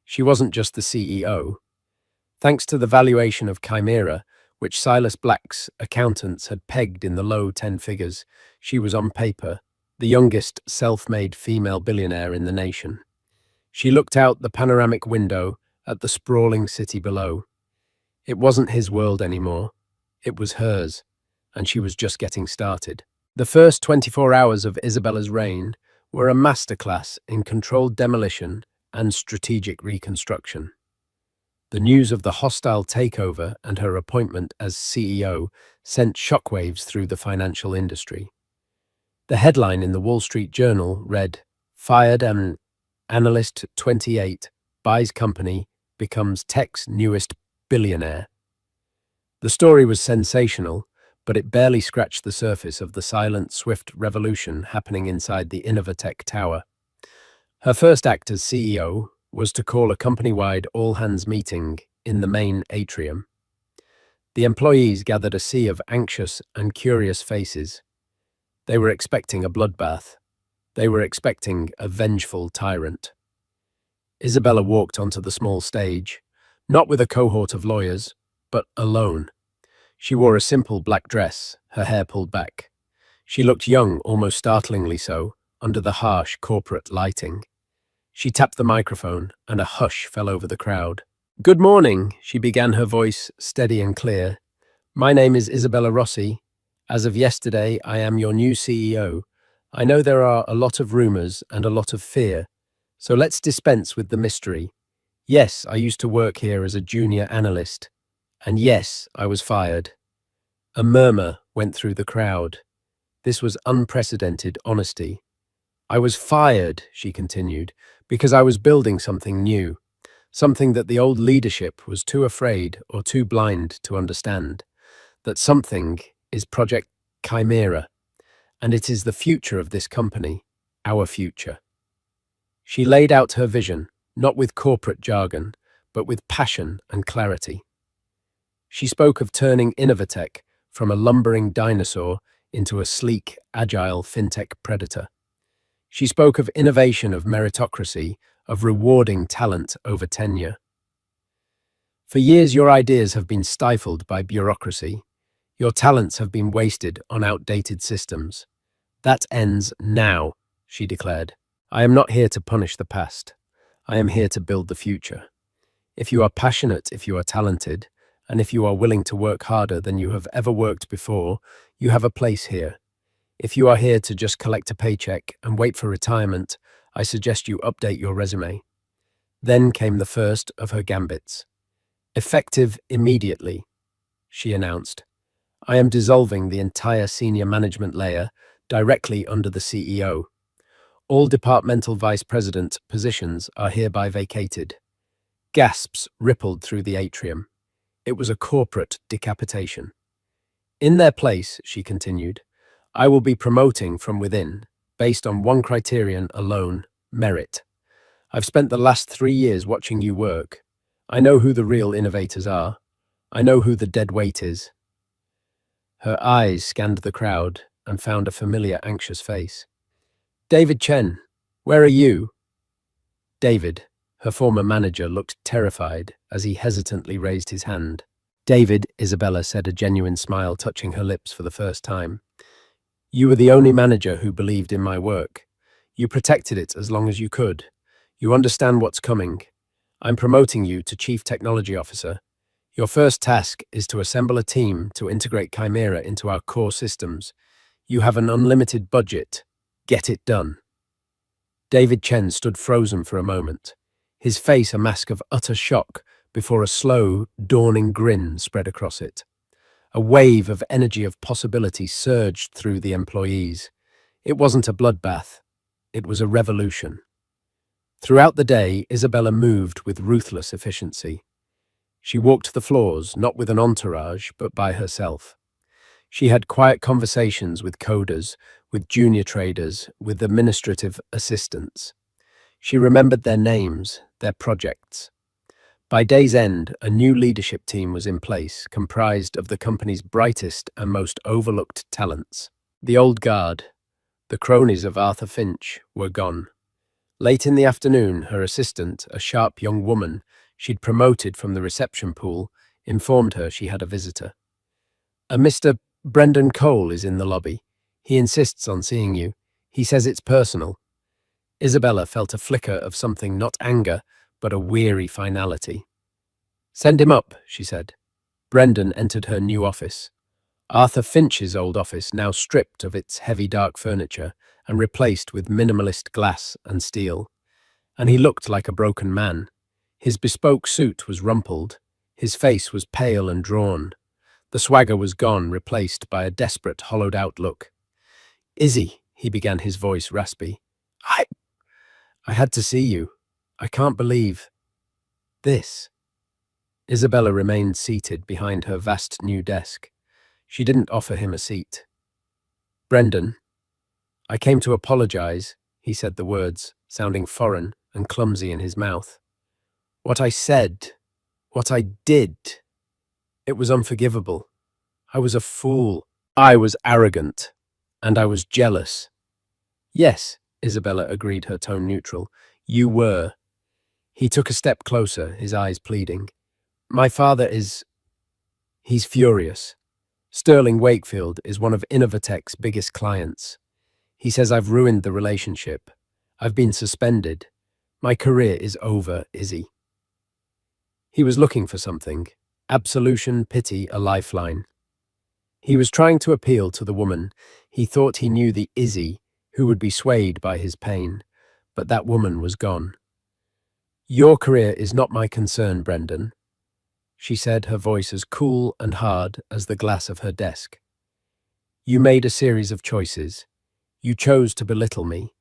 She wasn't just the CEO. Thanks to the valuation of Chimera, which Silas Black's accountants had pegged in the low 10 figures, she was on paper the youngest self-made female billionaire in the nation. She looked out the panoramic window at the sprawling city below. It wasn't his world anymore. It was hers, and she was just getting started. The first 24 hours of Isabella's reign were a masterclass in controlled demolition and strategic reconstruction. The news of the hostile takeover and her appointment as CEO sent shockwaves through the financial industry. The headline in the Wall Street Journal read, "Fired and Analyst 28 buys company, becomes tech's newest billionaire." The story was sensational, but it barely scratched the surface of the silent, swift revolution happening inside the Innovatech tower. Her first act as CEO was to call a company-wide all-hands meeting in the main atrium. The employees gathered a sea of anxious and curious faces. They were expecting a bloodbath. They were expecting a vengeful tyrant. Isabella walked onto the small stage, not with a cohort of lawyers, but alone. She wore a simple black dress, her hair pulled back. She looked young, almost startlingly so, under the harsh corporate lighting. She tapped the microphone, and a hush fell over the crowd. "Good morning," she began, her voice steady and clear. "My name is Isabella Rossi. As of yesterday, I am your new CEO. I know there are a lot of rumors and a lot of fear, so let's dispense with the mystery. Yes, I used to work here as a junior analyst, and yes, I was fired." A murmur went through the crowd. This was unprecedented honesty. "I was fired," she continued, "because I was building something new, something that the old leadership was too afraid or too blind to understand. That something is Project Chimera, and it is the future of this company, our future." She laid out her vision, not with corporate jargon, but with passion and clarity. She spoke of turning Innovatech from a lumbering dinosaur into a sleek, agile fintech predator. She spoke of innovation, of meritocracy, of rewarding talent over tenure. "For years, your ideas have been stifled by bureaucracy. Your talents have been wasted on outdated systems. That ends now," she declared. "I am not here to punish the past. I am here to build the future. If you are passionate, if you are talented, and if you are willing to work harder than you have ever worked before, you have a place here. If you are here to just collect a paycheck and wait for retirement, I suggest you update your resume." Then came the first of her gambits. "Effective immediately," she announced. "I am dissolving the entire senior management layer directly under the CEO. All departmental vice president positions are hereby vacated." Gasps rippled through the atrium. It was a corporate decapitation. "In their place," she continued, "I will be promoting from within, based on one criterion alone: merit. I've spent the last 3 years watching you work. I know who the real innovators are. I know who the dead weight is." Her eyes scanned the crowd and found a familiar, anxious face. "David Chen, where are you?" David, her former manager, looked terrified as he hesitantly raised his hand. David, Isabella said, a genuine smile touching her lips for the first time. You were the only manager who believed in my work. You protected it as long as you could. You understand what's coming. I'm promoting you to Chief Technology Officer. Your first task is to assemble a team to integrate Chimera into our core systems. You have an unlimited budget. Get it done. David Chen stood frozen for a moment, his face a mask of utter shock before a slow, dawning grin spread across it. A wave of energy of possibility surged through the employees. It wasn't a bloodbath. It was a revolution. Throughout the day, Isabella moved with ruthless efficiency. She walked the floors, not with an entourage, but by herself. She had quiet conversations with coders, with junior traders, with administrative assistants. She remembered their names, their projects. By day's end, a new leadership team was in place, comprised of the company's brightest and most overlooked talents. The old guard, the cronies of Arthur Finch, were gone. Late in the afternoon, her assistant, a sharp young woman she'd promoted from the reception pool, informed her she had a visitor. "A Mr. Brendan Cole is in the lobby. He insists on seeing you. He says it's personal." Isabella felt a flicker of something, not anger, but a weary finality. "Send him up," she said. Brendan entered her new office. Arthur Finch's old office, now stripped of its heavy dark furniture and replaced with minimalist glass and steel. And he looked like a broken man. His bespoke suit was rumpled. His face was pale and drawn. The swagger was gone, replaced by a desperate, hollowed-out look. "Izzy," he began, his voice raspy. I had to see you. I can't believe this." Isabella remained seated behind her vast new desk. She didn't offer him a seat. "Brendan, I came to apologize," he said, the words sounding foreign and clumsy in his mouth. "What I said, what I did, it was unforgivable. I was a fool. I was arrogant. And I was jealous." "Yes," Isabella agreed, her tone neutral. "You were." He took a step closer, his eyes pleading. "My father is... he's furious. Sterling Wakefield is one of Innovatech's biggest clients. He says I've ruined the relationship. I've been suspended. My career is over, Izzy." He was looking for something. Absolution, pity, a lifeline. He was trying to appeal to the woman. He thought he knew the Izzy who would be swayed by his pain, but that woman was gone. "Your career is not my concern, Brendan," she said, her voice as cool and hard as the glass of her desk. "You made a series of choices. You chose to belittle me.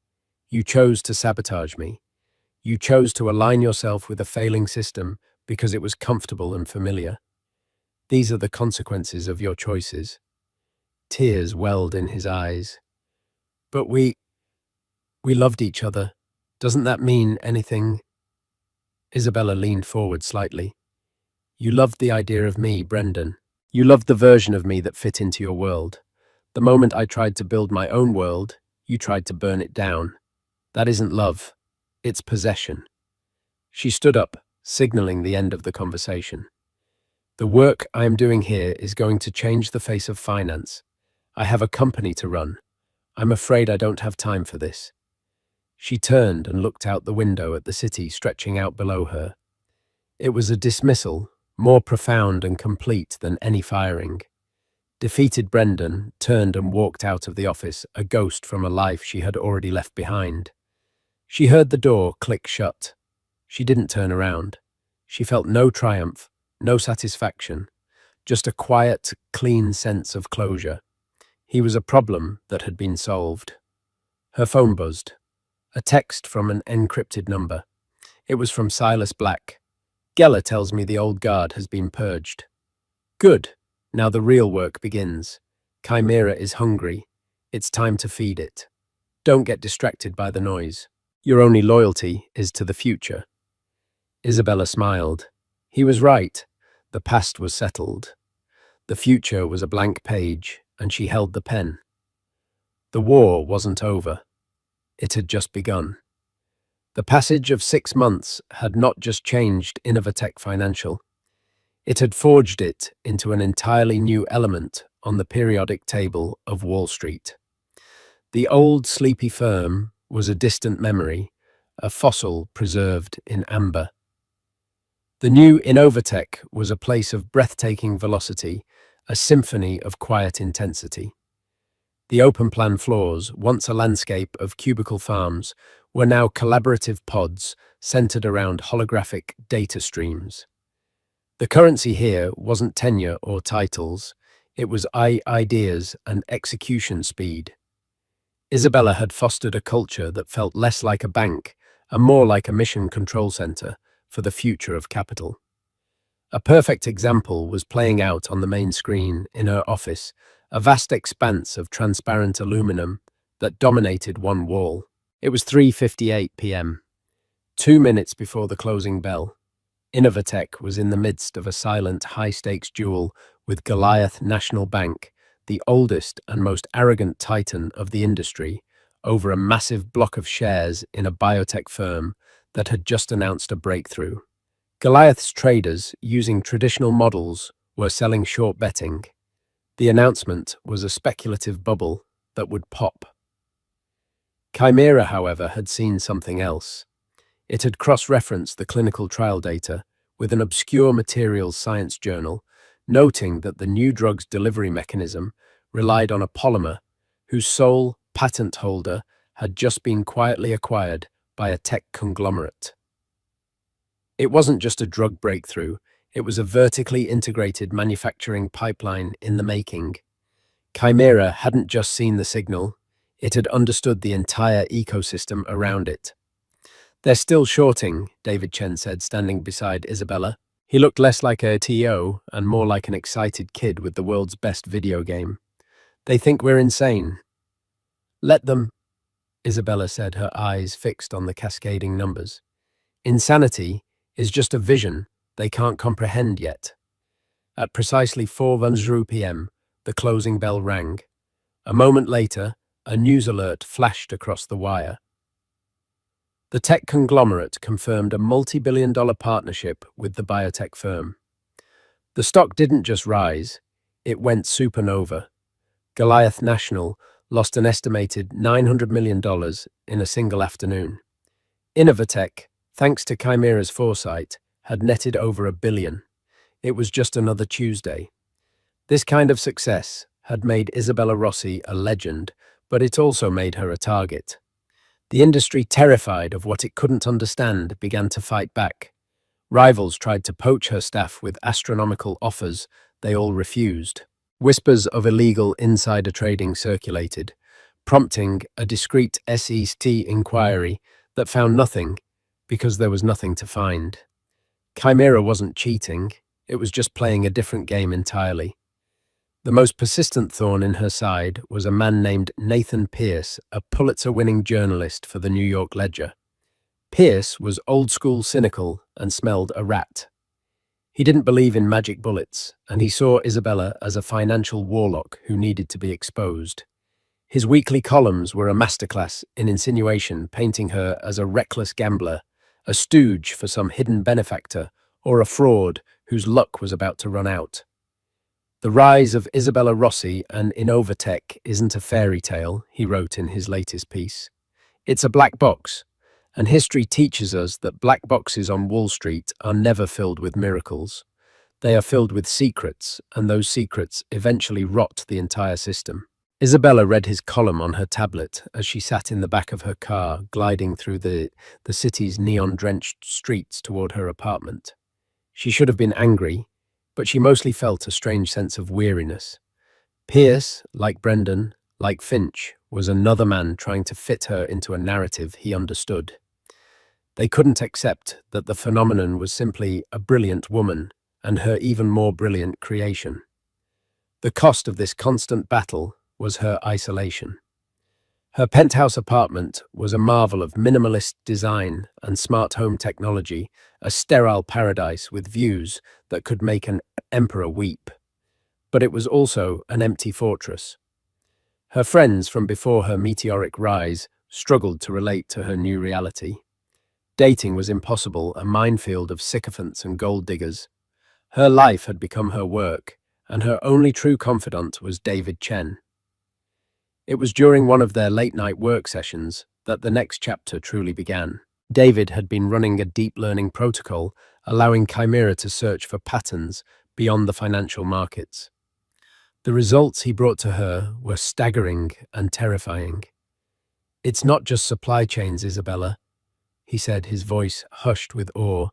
You chose to sabotage me. You chose to align yourself with a failing system because it was comfortable and familiar. These are the consequences of your choices." Tears welled in his eyes. "But we loved each other. Doesn't that mean anything?" Isabella leaned forward slightly. "You loved the idea of me, Brendan. You loved the version of me that fit into your world. The moment I tried to build my own world, you tried to burn it down. That isn't love. It's possession." She stood up, signaling the end of the conversation. "The work I am doing here is going to change the face of finance. I have a company to run. I'm afraid I don't have time for this." She turned and looked out the window at the city stretching out below her. It was a dismissal, more profound and complete than any firing. Defeated Brendan turned and walked out of the office, a ghost from a life she had already left behind. She heard the door click shut. She didn't turn around. She felt no triumph, no satisfaction, just a quiet, clean sense of closure. He was a problem that had been solved. Her phone buzzed. A text from an encrypted number. It was from Silas Black. "Geller tells me the old guard has been purged." "Good. Now the real work begins. Chimera is hungry. It's time to feed it. Don't get distracted by the noise. Your only loyalty is to the future." Isabella smiled. He was right. The past was settled. The future was a blank page, and she held the pen. The war wasn't over. It had just begun. The passage of 6 months had not just changed Innovatech Financial. It had forged it into an entirely new element on the periodic table of Wall Street. The old sleepy firm was a distant memory, a fossil preserved in amber. The new Innovatech was a place of breathtaking velocity, a symphony of quiet intensity. The open-plan floors, once a landscape of cubicle farms, were now collaborative pods centered around holographic data streams. The currency here wasn't tenure or titles, it was ideas and execution speed. Isabella had fostered a culture that felt less like a bank and more like a mission control center for the future of capital. A perfect example was playing out on the main screen in her office, a vast expanse of transparent aluminum that dominated one wall. It was 3:58 p.m., 2 minutes before the closing bell. Innovatech was in the midst of a silent, high-stakes duel with Goliath National Bank, the oldest and most arrogant titan of the industry, over a massive block of shares in a biotech firm that had just announced a breakthrough. Goliath's traders, using traditional models, were selling short betting. The announcement was a speculative bubble that would pop. Chimera, however, had seen something else. It had cross-referenced the clinical trial data with an obscure materials science journal, noting that the new drug's delivery mechanism relied on a polymer whose sole patent holder had just been quietly acquired by a tech conglomerate. It wasn't just a drug breakthrough, it was a vertically integrated manufacturing pipeline in the making. Chimera hadn't just seen the signal, it had understood the entire ecosystem around it. "They're still shorting," David Chen said, standing beside Isabella. He looked less like a TO and more like an excited kid with the world's best video game. "They think we're insane." "Let them," Isabella said, her eyes fixed on the cascading numbers. "Insanity is just a vision they can't comprehend yet." At precisely 4:10 p.m., the closing bell rang. A moment later, a news alert flashed across the wire. The tech conglomerate confirmed a multi-billion-dollar partnership with the biotech firm. The stock didn't just rise, it went supernova. Goliath National lost an estimated $900 million in a single afternoon. Innovatech, thanks to Chimera's foresight, had netted over $1 billion. It was just another Tuesday. This kind of success had made Isabella Rossi a legend, but it also made her a target. The industry, terrified of what it couldn't understand, began to fight back. Rivals tried to poach her staff with astronomical offers they all refused. Whispers of illegal insider trading circulated, prompting a discreet SEC inquiry that found nothing because there was nothing to find. Chimera wasn't cheating, it was just playing a different game entirely. The most persistent thorn in her side was a man named Nathan Pierce, a Pulitzer-winning journalist for the New York Ledger. Pierce was old-school cynical and smelled a rat. He didn't believe in magic bullets, and he saw Isabella as a financial warlock who needed to be exposed. His weekly columns were a masterclass in insinuation, painting her as a reckless gambler, a stooge for some hidden benefactor, or a fraud whose luck was about to run out. "The rise of Isabella Rossi and Innovatech isn't a fairy tale," he wrote in his latest piece. "It's a black box, and history teaches us that black boxes on Wall Street are never filled with miracles. They are filled with secrets, and those secrets eventually rot the entire system." Isabella read his column on her tablet as she sat in the back of her car, gliding through the city's neon-drenched streets toward her apartment. She should have been angry, but she mostly felt a strange sense of weariness. Pierce, like Brendan, like Finch, was another man trying to fit her into a narrative he understood. They couldn't accept that the phenomenon was simply a brilliant woman and her even more brilliant creation. The cost of this constant battle was her isolation. Her penthouse apartment was a marvel of minimalist design and smart home technology, a sterile paradise with views that could make an emperor weep. But it was also an empty fortress. Her friends from before her meteoric rise struggled to relate to her new reality. Dating was impossible, a minefield of sycophants and gold diggers. Her life had become her work, and her only true confidant was David Chen. It was during one of their late-night work sessions that the next chapter truly began. David had been running a deep learning protocol, allowing Chimera to search for patterns beyond the financial markets. The results he brought to her were staggering and terrifying. "It's not just supply chains, Isabella," he said, his voice hushed with awe.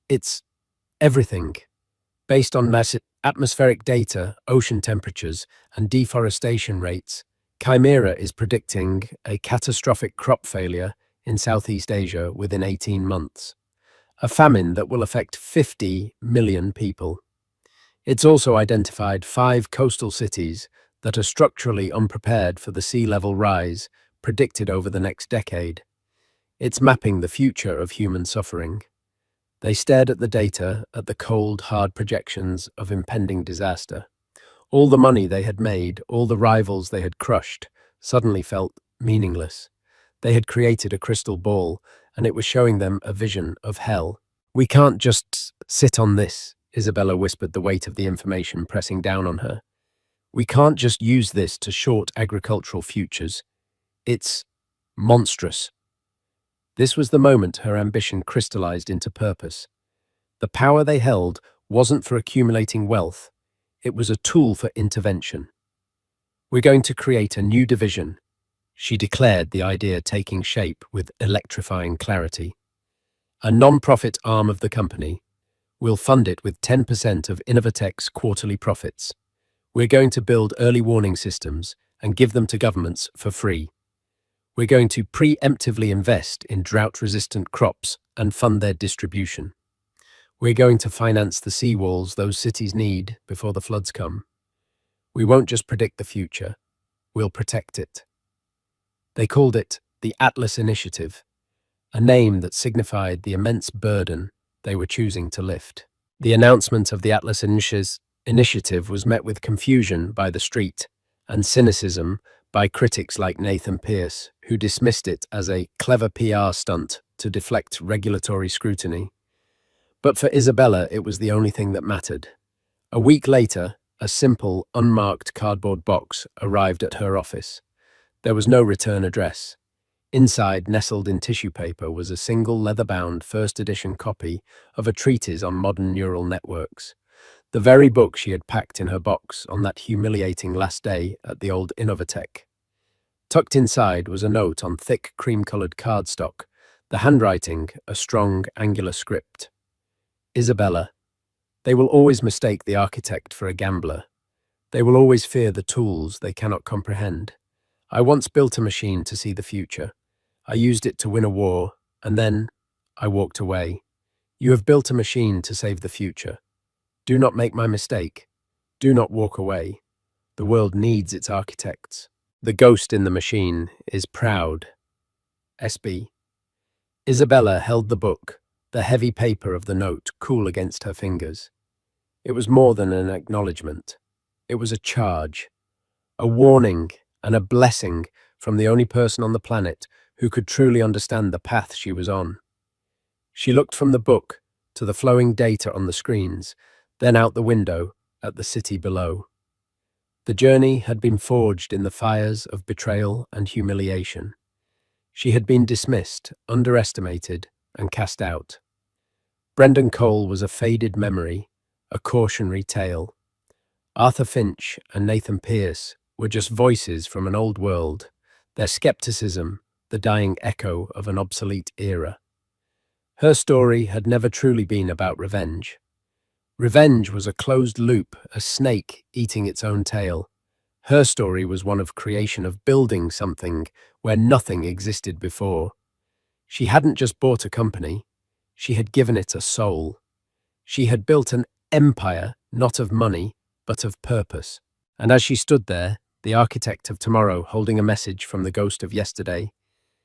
"It's everything. Based on massive atmospheric data, ocean temperatures, and deforestation rates, Chimera is predicting a catastrophic crop failure in Southeast Asia within 18 months, a famine that will affect 50 million people. It's also identified 5 coastal cities that are structurally unprepared for the sea level rise predicted over the next decade. It's mapping the future of human suffering." They stared at the data, at the cold, hard projections of impending disaster. All the money they had made, all the rivals they had crushed, suddenly felt meaningless. They had created a crystal ball, and it was showing them a vision of hell. "We can't just sit on this," Isabella whispered, the weight of the information pressing down on her. "We can't just use this to short agricultural futures. It's monstrous." This was the moment her ambition crystallized into purpose. The power they held wasn't for accumulating wealth, it was a tool for intervention. "We're going to create a new division," she declared, the idea taking shape with electrifying clarity. "A non-profit arm of the company. We'll fund it with 10% of Innovatech's quarterly profits. We're going to build early warning systems and give them to governments for free. We're going to preemptively invest in drought-resistant crops and fund their distribution. We're going to finance the seawalls those cities need before the floods come. We won't just predict the future, we'll protect it." They called it the Atlas Initiative, a name that signified the immense burden they were choosing to lift. The announcement of the Atlas Initiative was met with confusion by the street and cynicism by critics like Nathan Pierce, who dismissed it as a clever PR stunt to deflect regulatory scrutiny. But for Isabella, it was the only thing that mattered. A week later, a simple, unmarked cardboard box arrived at her office. There was no return address. Inside, nestled in tissue paper, was a single leather-bound first-edition copy of a treatise on modern neural networks, the very book she had packed in her box on that humiliating last day at the old Innovatech. Tucked inside was a note on thick, cream-colored cardstock, the handwriting a strong, angular script. "Isabella, they will always mistake the architect for a gambler. They will always fear the tools they cannot comprehend. I once built a machine to see the future. I used it to win a war, and then I walked away. You have built a machine to save the future. Do not make my mistake. Do not walk away. The world needs its architects." The ghost in the machine is proud. SB. Isabella held the book, the heavy paper of the note cool against her fingers. It was more than an acknowledgement. It was a charge, a warning, and a blessing from the only person on the planet who could truly understand the path she was on. She looked from the book to the flowing data on the screens, then out the window at the city below. The journey had been forged in the fires of betrayal and humiliation. She had been dismissed, underestimated, and cast out. Brendan Cole was a faded memory, a cautionary tale. Arthur Finch and Nathan Pierce were just voices from an old world, their skepticism the dying echo of an obsolete era. Her story had never truly been about revenge. Revenge was a closed loop, a snake eating its own tail. Her story was one of creation, of building something where nothing existed before. She hadn't just bought a company, she had given it a soul. She had built an empire, not of money, but of purpose. And as she stood there, the architect of tomorrow holding a message from the ghost of yesterday,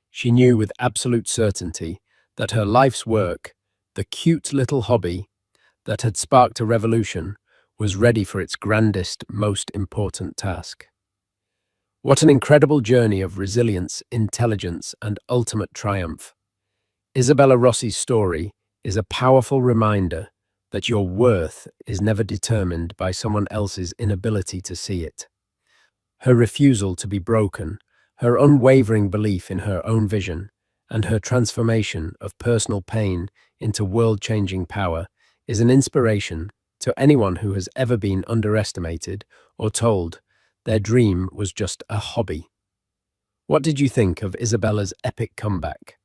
she knew with absolute certainty that her life's work, the cute little hobby that had sparked a revolution, was ready for its grandest, most important task. What an incredible journey of resilience, intelligence, and ultimate triumph. Isabella Rossi's story is a powerful reminder that your worth is never determined by someone else's inability to see it. Her refusal to be broken, her unwavering belief in her own vision, and her transformation of personal pain into world-changing power is an inspiration to anyone who has ever been underestimated or told their dream was just a hobby. What did you think of Isabella's epic comeback?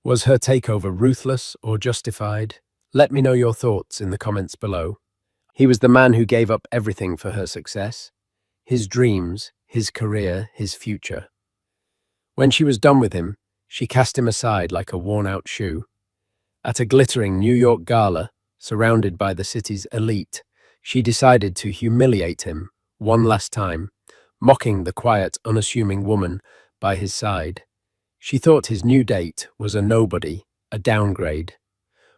Was her takeover ruthless or justified? Let me know your thoughts in the comments below. He was the man who gave up everything for her success, his dreams, his career, his future. When she was done with him, she cast him aside like a worn-out shoe. At a glittering New York gala, surrounded by the city's elite, she decided to humiliate him one last time, mocking the quiet, unassuming woman by his side. She thought his new date was a nobody, a downgrade.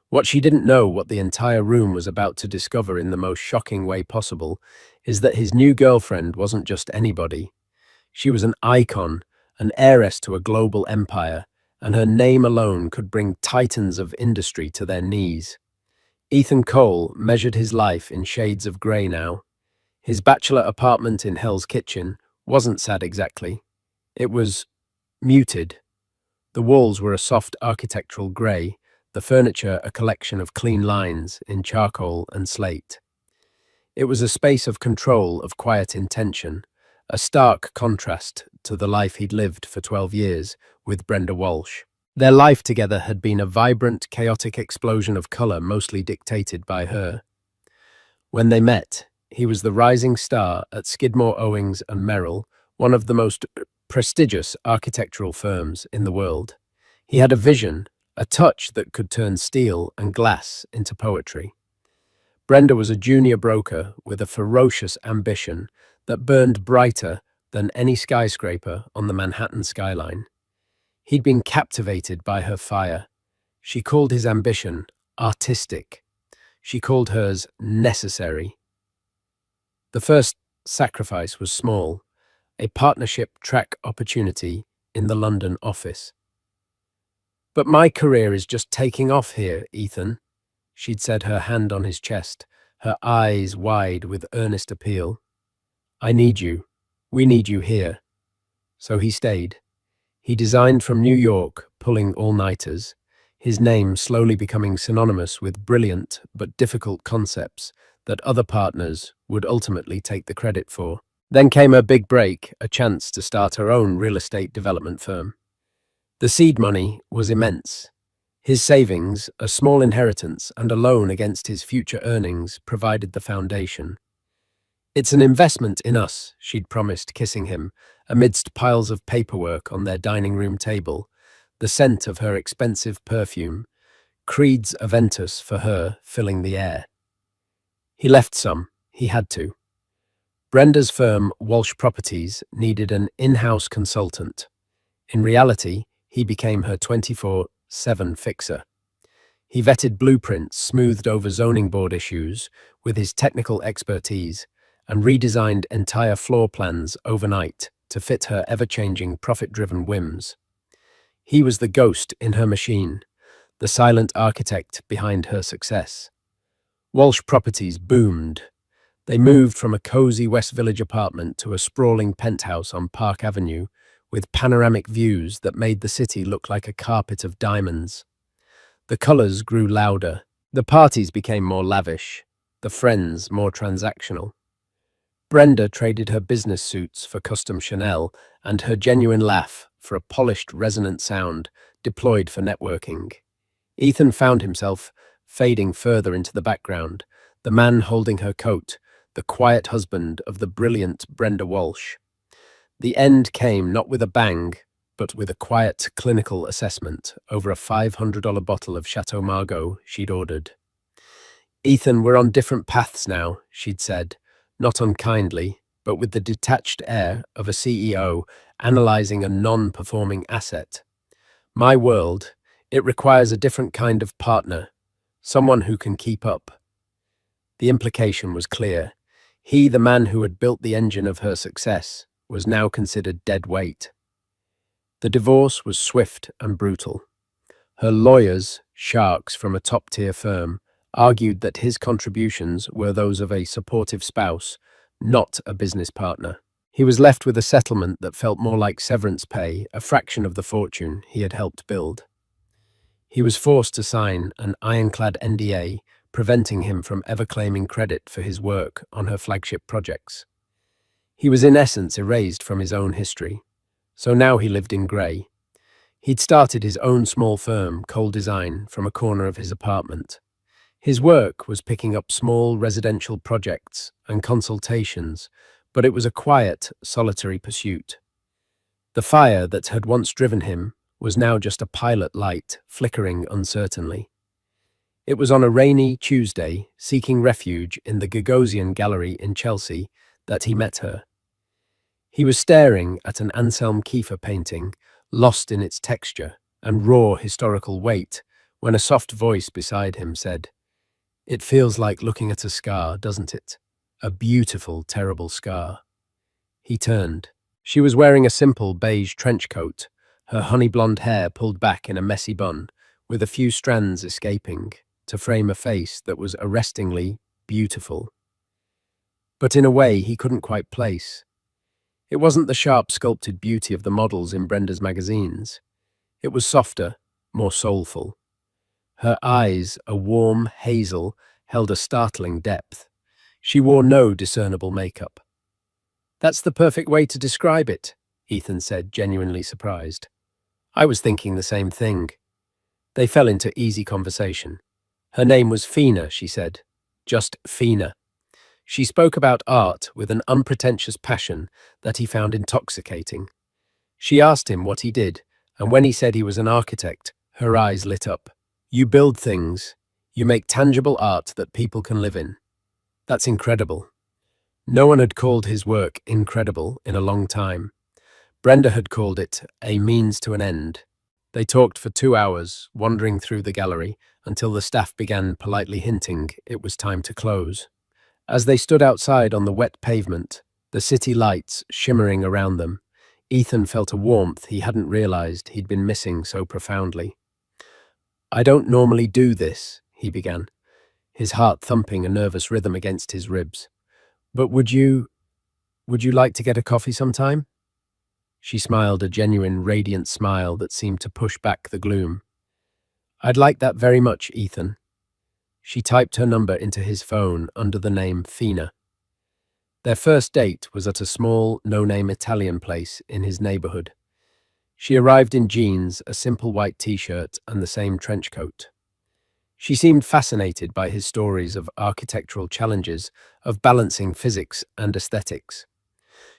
What she didn't know, what the entire room was about to discover in the most shocking way possible, is that his new girlfriend wasn't just anybody. She was an icon, an heiress to a global empire, and her name alone could bring titans of industry to their knees. Ethan Cole measured his life in shades of grey now. His bachelor apartment in Hell's Kitchen wasn't sad exactly. It was muted. The walls were a soft architectural grey, the furniture a collection of clean lines in charcoal and slate. It was a space of control, of quiet intention, a stark contrast to the life he'd lived for 12 years with Brenda Walsh. Their life together had been a vibrant, chaotic explosion of colour, mostly dictated by her. When they met, he was the rising star at Skidmore, Owings and Merrill, one of the most prestigious architectural firms in the world. He had a vision, a touch that could turn steel and glass into poetry. Brenda was a junior broker with a ferocious ambition that burned brighter than any skyscraper on the Manhattan skyline. He'd been captivated by her fire. She called his ambition artistic. She called hers necessary. The first sacrifice was small, a partnership track opportunity in the London office. "But my career is just taking off here, Ethan," she'd said, her hand on his chest, her eyes wide with earnest appeal. "I need you. We need you here." So he stayed. He designed from New York, pulling all-nighters, his name slowly becoming synonymous with brilliant but difficult concepts that other partners would ultimately take the credit for. Then came her big break, a chance to start her own real estate development firm. The seed money was immense. His savings, a small inheritance, and a loan against his future earnings provided the foundation. "It's an investment in us," she'd promised, kissing him, amidst piles of paperwork on their dining room table, the scent of her expensive perfume, Creed's Aventus for her, filling the air. He left some. He had to. Brenda's firm, Walsh Properties, needed an in-house consultant. In reality, he became her 24/7 fixer. He vetted blueprints, smoothed over zoning board issues with his technical expertise, and redesigned entire floor plans overnight to fit her ever-changing, profit-driven whims. He was the ghost in her machine, the silent architect behind her success. Walsh Properties boomed. They moved from a cozy West Village apartment to a sprawling penthouse on Park Avenue with panoramic views that made the city look like a carpet of diamonds. The colors grew louder. The parties became more lavish, the friends more transactional. Brenda traded her business suits for custom Chanel and her genuine laugh for a polished, resonant sound deployed for networking. Ethan found himself fading further into the background, the man holding her coat, the quiet husband of the brilliant Brenda Walsh. The end came not with a bang, but with a quiet clinical assessment over a $500 bottle of Chateau Margaux she'd ordered. "Ethan, we're on different paths now," she'd said, not unkindly, but with the detached air of a CEO analyzing a non-performing asset. "My world, it requires a different kind of partner, someone who can keep up." The implication was clear. He, the man who had built the engine of her success, was now considered dead weight. The divorce was swift and brutal. Her lawyers, sharks from a top-tier firm, argued that his contributions were those of a supportive spouse, not a business partner. He was left with a settlement that felt more like severance pay, a fraction of the fortune he had helped build. He was forced to sign an ironclad NDA, preventing him from ever claiming credit for his work on her flagship projects. He was in essence erased from his own history, so now he lived in grey. He'd started his own small firm, Cole Design, from a corner of his apartment. His work was picking up small residential projects and consultations, but it was a quiet, solitary pursuit. The fire that had once driven him was now just a pilot light, flickering uncertainly. It was on a rainy Tuesday, seeking refuge in the Gagosian Gallery in Chelsea, that he met her. He was staring at an Anselm Kiefer painting, lost in its texture and raw historical weight, when a soft voice beside him said, "It feels like looking at a scar, doesn't it? A beautiful, terrible scar." He turned. She was wearing a simple beige trench coat, her honey blonde hair pulled back in a messy bun, with a few strands escaping, to frame a face that was arrestingly beautiful. But in a way he couldn't quite place. It wasn't the sharp sculpted beauty of the models in Brenda's magazines. It was softer, more soulful. Her eyes, a warm hazel, held a startling depth. She wore no discernible makeup. "That's the perfect way to describe it," Ethan said, genuinely surprised. "I was thinking the same thing." They fell into easy conversation. Her name was Fina, she said. Just Fina. She spoke about art with an unpretentious passion that he found intoxicating. She asked him what he did, and when he said he was an architect, her eyes lit up. "You build things. You make tangible art that people can live in. That's incredible." No one had called his work incredible in a long time. Brenda had called it a means to an end. They talked for 2 hours, wandering through the gallery, until the staff began politely hinting it was time to close. As they stood outside on the wet pavement, the city lights shimmering around them, Ethan felt a warmth he hadn't realized he'd been missing so profoundly. "I don't normally do this," he began, his heart thumping a nervous rhythm against his ribs. "But would you like to get a coffee sometime?" She smiled, a genuine, radiant smile that seemed to push back the gloom. "I'd like that very much, Ethan." She typed her number into his phone under the name Fina. Their first date was at a small, no-name Italian place in his neighborhood. She arrived in jeans, a simple white t-shirt, and the same trench coat. She seemed fascinated by his stories of architectural challenges, of balancing physics and aesthetics.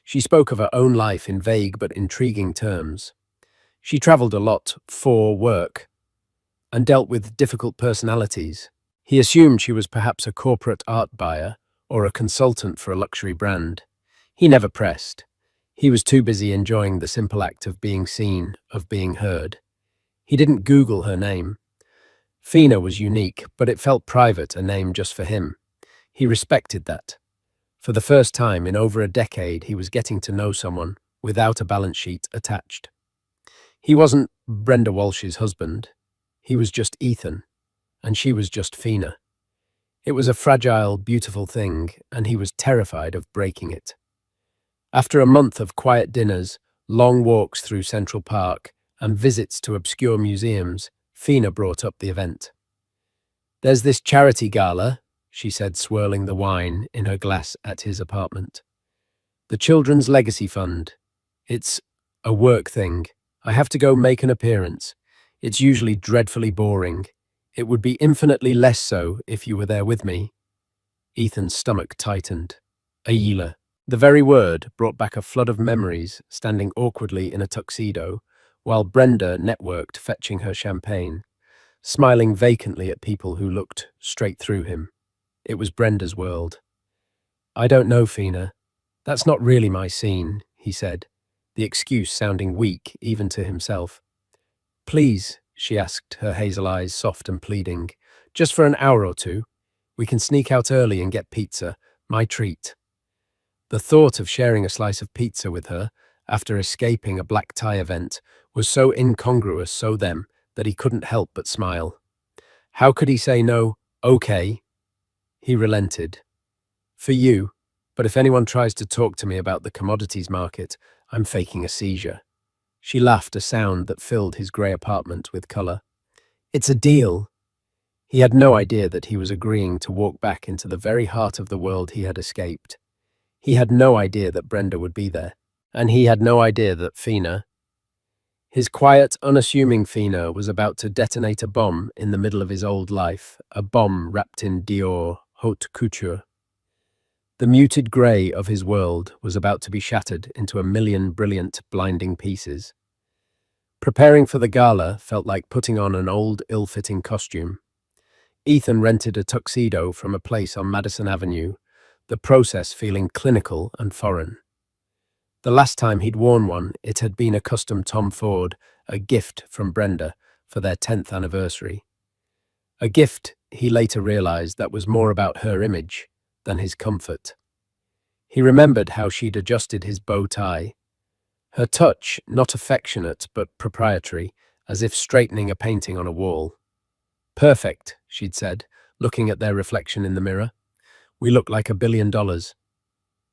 She spoke of her own life in vague but intriguing terms. She traveled a lot for work and dealt with difficult personalities. He assumed she was perhaps a corporate art buyer or a consultant for a luxury brand. He never pressed. He was too busy enjoying the simple act of being seen, of being heard. He didn't Google her name. Fina was unique, but it felt private, a name just for him. He respected that. For the first time in over a decade, he was getting to know someone without a balance sheet attached. He wasn't Brenda Walsh's husband. He was just Ethan, and she was just Fina. It was a fragile, beautiful thing, and he was terrified of breaking it. After a month of quiet dinners, long walks through Central Park, and visits to obscure museums, Fina brought up the event. "There's this charity gala," she said, swirling the wine in her glass at his apartment. "The Children's Legacy Fund. It's a work thing. I have to go make an appearance. It's usually dreadfully boring. It would be infinitely less so if you were there with me." Ethan's stomach tightened. Ayla. The very word brought back a flood of memories, standing awkwardly in a tuxedo, while Brenda networked fetching her champagne, smiling vacantly at people who looked straight through him. It was Brenda's world. "I don't know, Fina. That's not really my scene," he said, the excuse sounding weak even to himself. "Please," she asked, her hazel eyes soft and pleading, "just for an hour or two. We can sneak out early and get pizza. My treat." The thought of sharing a slice of pizza with her, after escaping a black tie event, was so incongruous, so them, that he couldn't help but smile. How could he say no Okay, he relented. For you, but if anyone tries to talk to me about the commodities market, I'm faking a seizure. She laughed, a sound that filled his grey apartment with colour. It's a deal. He had no idea that he was agreeing to walk back into the very heart of the world he had escaped. He had no idea that Brenda would be there. And he had no idea that Fina, his quiet, unassuming Fina, was about to detonate a bomb in the middle of his old life, a bomb wrapped in Dior, haute couture. The muted grey of his world was about to be shattered into a million brilliant, blinding pieces. Preparing for the gala felt like putting on an old, ill-fitting costume. Ethan rented a tuxedo from a place on Madison Avenue, the process feeling clinical and foreign. The last time he'd worn one, it had been a custom Tom Ford, a gift from Brenda for their 10th anniversary. A gift, he later realized, that was more about her image than his comfort. He remembered how she'd adjusted his bow tie, her touch not affectionate but proprietary, as if straightening a painting on a wall. Perfect, she'd said, looking at their reflection in the mirror. We look like $1 billion.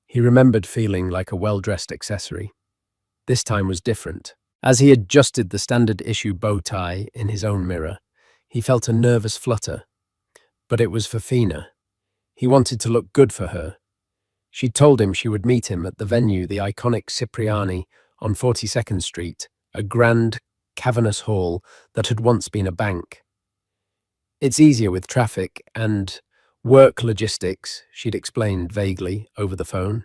He remembered feeling like a well-dressed accessory. This time was different. As he adjusted the standard issue bow tie in his own mirror, he felt a nervous flutter. But it was for Fina. He wanted to look good for her. She'd told him she would meet him at the venue, the iconic Cipriani on 42nd Street, a grand, cavernous hall that had once been a bank. It's easier with traffic and work logistics, she'd explained vaguely over the phone.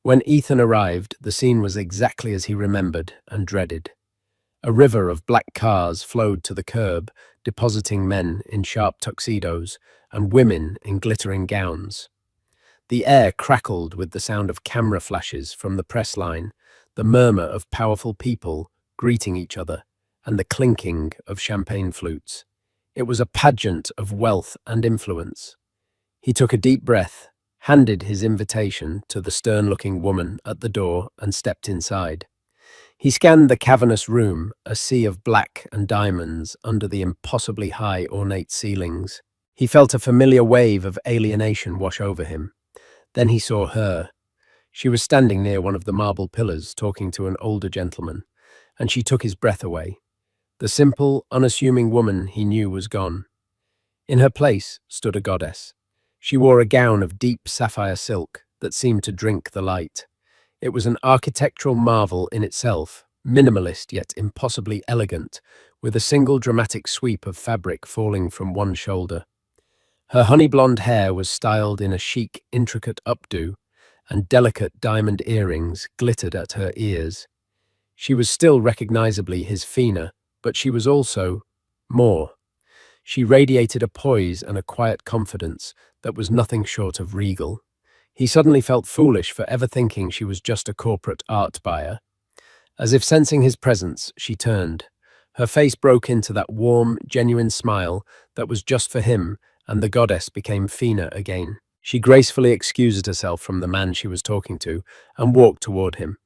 When Ethan arrived, the scene was exactly as he remembered and dreaded. A river of black cars flowed to the curb, depositing men in sharp tuxedos and women in glittering gowns. The air crackled with the sound of camera flashes from the press line, the murmur of powerful people greeting each other, and the clinking of champagne flutes. It was a pageant of wealth and influence. He took a deep breath, handed his invitation to the stern-looking woman at the door, and stepped inside. He scanned the cavernous room, a sea of black and diamonds under the impossibly high, ornate ceilings. He felt a familiar wave of alienation wash over him. Then he saw her. She was standing near one of the marble pillars, talking to an older gentleman, and she took his breath away. The simple, unassuming woman he knew was gone. In her place stood a goddess. She wore a gown of deep sapphire silk that seemed to drink the light. It was an architectural marvel in itself, minimalist yet impossibly elegant, with a single dramatic sweep of fabric falling from one shoulder. Her honey-blonde hair was styled in a chic, intricate updo, and delicate diamond earrings glittered at her ears. She was still recognizably his Fina, but she was also more. She radiated a poise and a quiet confidence that was nothing short of regal. He suddenly felt foolish for ever thinking she was just a corporate art buyer. As if sensing his presence, she turned. Her face broke into that warm, genuine smile that was just for him, and the goddess became Fina again. She gracefully excused herself from the man she was talking to and walked toward him.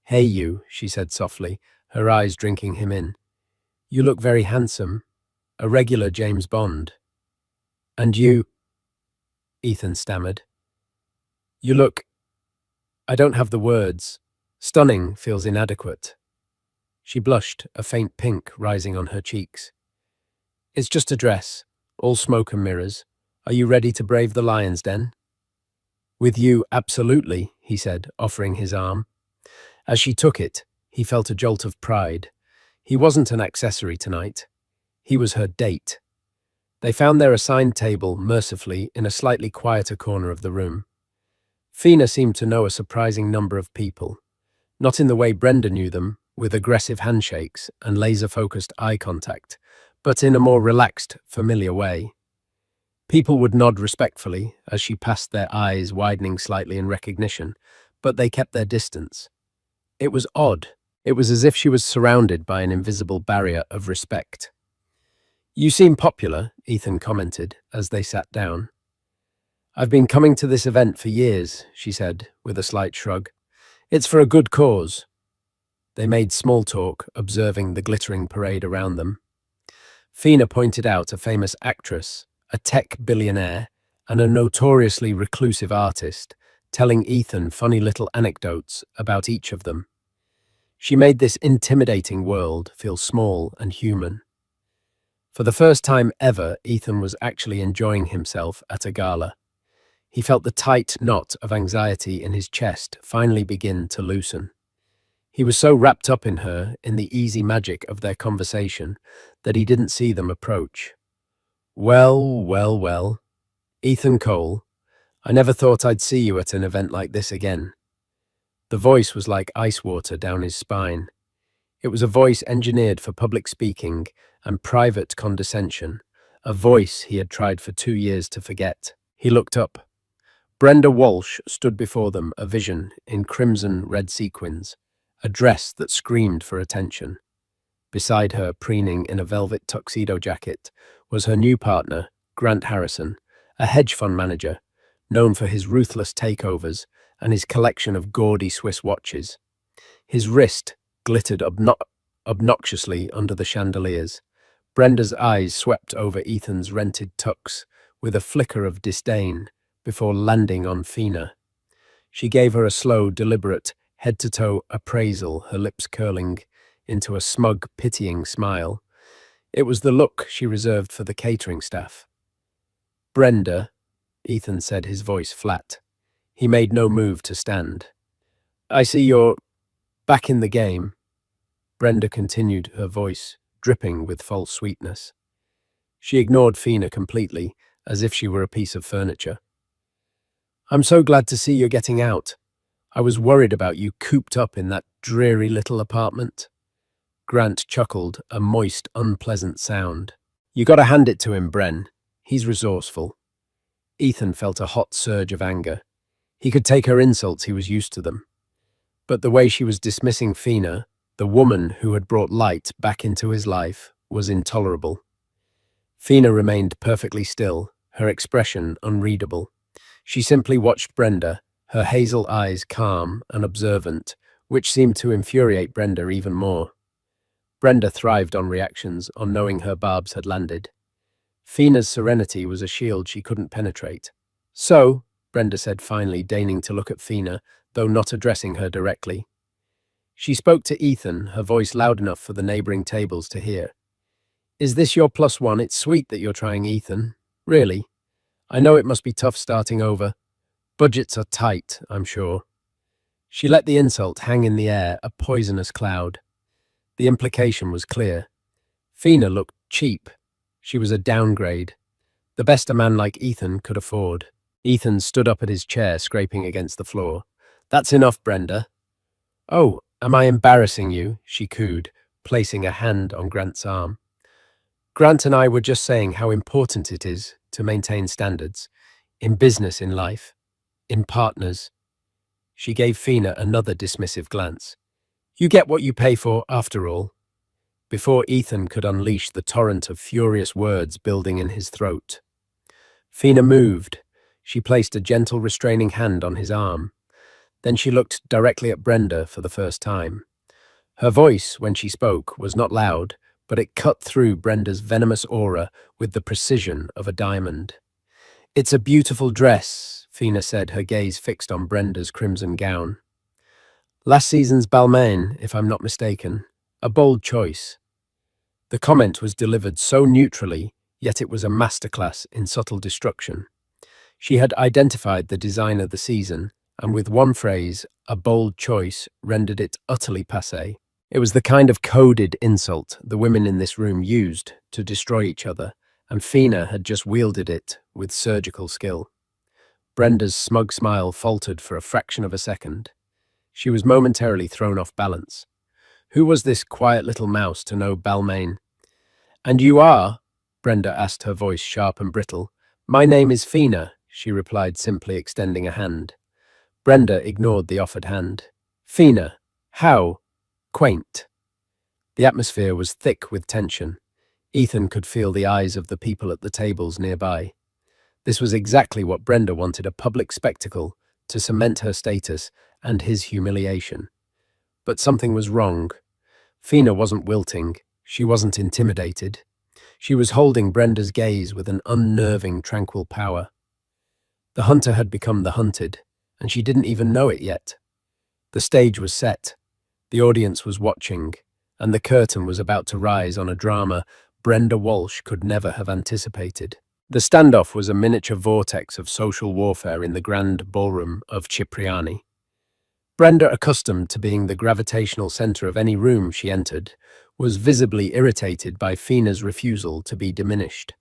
"Hey you," she said softly, her eyes drinking him in. "You look very handsome. A regular James Bond." "And you," Ethan stammered. "You look—" I don't have the words. Stunning feels inadequate. She blushed, a faint pink rising on her cheeks. "It's just a dress, all smoke and mirrors. Are you ready to brave the lion's den?" "With you, absolutely," he said, offering his arm. As she took it, he felt a jolt of pride. He wasn't an accessory tonight. He was her date. They found their assigned table, mercifully, in a slightly quieter corner of the room. Fina seemed to know a surprising number of people. Not in the way Brenda knew them, with aggressive handshakes and laser-focused eye contact, but in a more relaxed, familiar way. People would nod respectfully as she passed, their eyes widening slightly in recognition, but they kept their distance. It was odd. It was as if she was surrounded by an invisible barrier of respect. "You seem popular," Ethan commented as they sat down. "I've been coming to this event for years," she said, with a slight shrug. "It's for a good cause." They made small talk, observing the glittering parade around them. Fina pointed out a famous actress, a tech billionaire, and a notoriously reclusive artist, telling Ethan funny little anecdotes about each of them. She made this intimidating world feel small and human. For the first time ever, Ethan was actually enjoying himself at a gala. He felt the tight knot of anxiety in his chest finally begin to loosen. He was so wrapped up in her, in the easy magic of their conversation, that he didn't see them approach. Well, well, well. Ethan Cole, I never thought I'd see you at an event like this again. The voice was like ice water down his spine. It was a voice engineered for public speaking and private condescension, a voice he had tried for 2 years to forget. He looked up. Brenda Walsh stood before them, a vision in crimson red sequins, a dress that screamed for attention. Beside her, preening in a velvet tuxedo jacket, was her new partner, Grant Harrison, a hedge fund manager, known for his ruthless takeovers and his collection of gaudy Swiss watches. His wrist glittered obnoxiously under the chandeliers. Brenda's eyes swept over Ethan's rented tux with a flicker of disdain before landing on Fina. She gave her a slow, deliberate, head-to-toe appraisal, her lips curling into a smug, pitying smile. It was the look she reserved for the catering staff. Brenda, Ethan said, his voice flat. He made no move to stand. I see you're back in the game. Brenda continued, her voice dripping with false sweetness. She ignored Fina completely, as if she were a piece of furniture. I'm so glad to see you're getting out. I was worried about you cooped up in that dreary little apartment. Grant chuckled, a moist, unpleasant sound. You gotta hand it to him, Bren. He's resourceful. Ethan felt a hot surge of anger. He could take her insults, he was used to them. But the way she was dismissing Fina, the woman who had brought light back into his life, was intolerable. Fina remained perfectly still, her expression unreadable. She simply watched Brenda, her hazel eyes calm and observant, which seemed to infuriate Brenda even more. Brenda thrived on reactions, on knowing her barbs had landed. Fina's serenity was a shield she couldn't penetrate. So, Brenda said finally, deigning to look at Fina, though not addressing her directly. She spoke to Ethan, her voice loud enough for the neighboring tables to hear. Is this your +1? It's sweet that you're trying, Ethan. Really. I know it must be tough starting over. Budgets are tight, I'm sure. She let the insult hang in the air, a poisonous cloud. The implication was clear. Fina looked cheap. She was a downgrade. The best a man like Ethan could afford. Ethan stood up at his chair, scraping against the floor. That's enough, Brenda. Oh, am I embarrassing you? She cooed, placing a hand on Grant's arm. Grant and I were just saying how important it is to maintain standards. In business, in life, in partners. She gave Fina another dismissive glance. You get what you pay for, after all. Before Ethan could unleash the torrent of furious words building in his throat. Fina moved. She placed a gentle restraining hand on his arm. Then she looked directly at Brenda for the first time. Her voice, when she spoke, was not loud, but it cut through Brenda's venomous aura with the precision of a diamond. It's a beautiful dress, Fina said, her gaze fixed on Brenda's crimson gown. Last season's Balmain, if I'm not mistaken. A bold choice. The comment was delivered so neutrally, yet it was a masterclass in subtle destruction. She had identified the design of the season, and with one phrase, a bold choice, rendered it utterly passé. It was the kind of coded insult the women in this room used to destroy each other, and Fina had just wielded it with surgical skill. Brenda's smug smile faltered for a fraction of a second. She was momentarily thrown off balance. Who was this quiet little mouse to know Balmain? And you are? Brenda asked, her voice sharp and brittle. My name is Fina, she replied, simply extending a hand. Brenda ignored the offered hand. Fina, how? Quaint. The atmosphere was thick with tension. Ethan could feel the eyes of the people at the tables nearby. This was exactly what Brenda wanted, a public spectacle to cement her status and his humiliation. But something was wrong. Fina wasn't wilting. She wasn't intimidated. She was holding Brenda's gaze with an unnerving, tranquil power. The hunter had become the hunted, and she didn't even know it yet. The stage was set, the audience was watching, and the curtain was about to rise on a drama Brenda Walsh could never have anticipated. The standoff was a miniature vortex of social warfare in the grand ballroom of Cipriani. Brenda, accustomed to being the gravitational center of any room she entered, was visibly irritated by Fina's refusal to be diminished.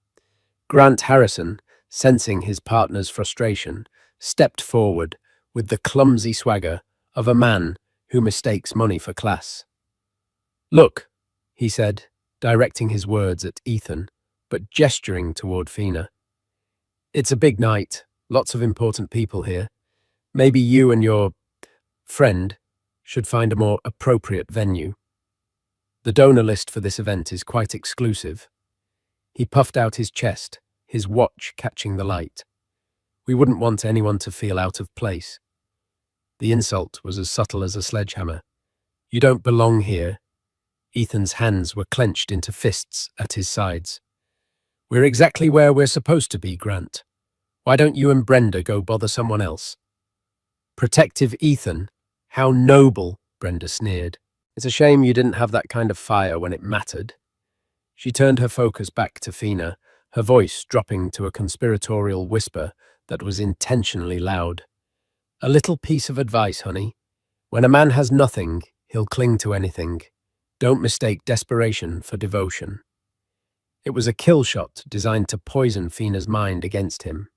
Grant Harrison, sensing his partner's frustration, stepped forward with the clumsy swagger of a man who mistakes money for class. "Look," he said, directing his words at Ethan, but gesturing toward Fina. "It's a big night, lots of important people here. Maybe you and your friend should find a more appropriate venue. The donor list for this event is quite exclusive." He puffed out his chest, his watch catching the light. "We wouldn't want anyone to feel out of place." The insult was as subtle as a sledgehammer. "You don't belong here." Ethan's hands were clenched into fists at his sides. "We're exactly where we're supposed to be, Grant. Why don't you and Brenda go bother someone else?" "Protective Ethan? How noble," Brenda sneered. "It's a shame you didn't have that kind of fire when it mattered." She turned her focus back to Fina, her voice dropping to a conspiratorial whisper that was intentionally loud. "A little piece of advice, honey. When a man has nothing, he'll cling to anything. Don't mistake desperation for devotion." It was a kill shot designed to poison Fina's mind against him,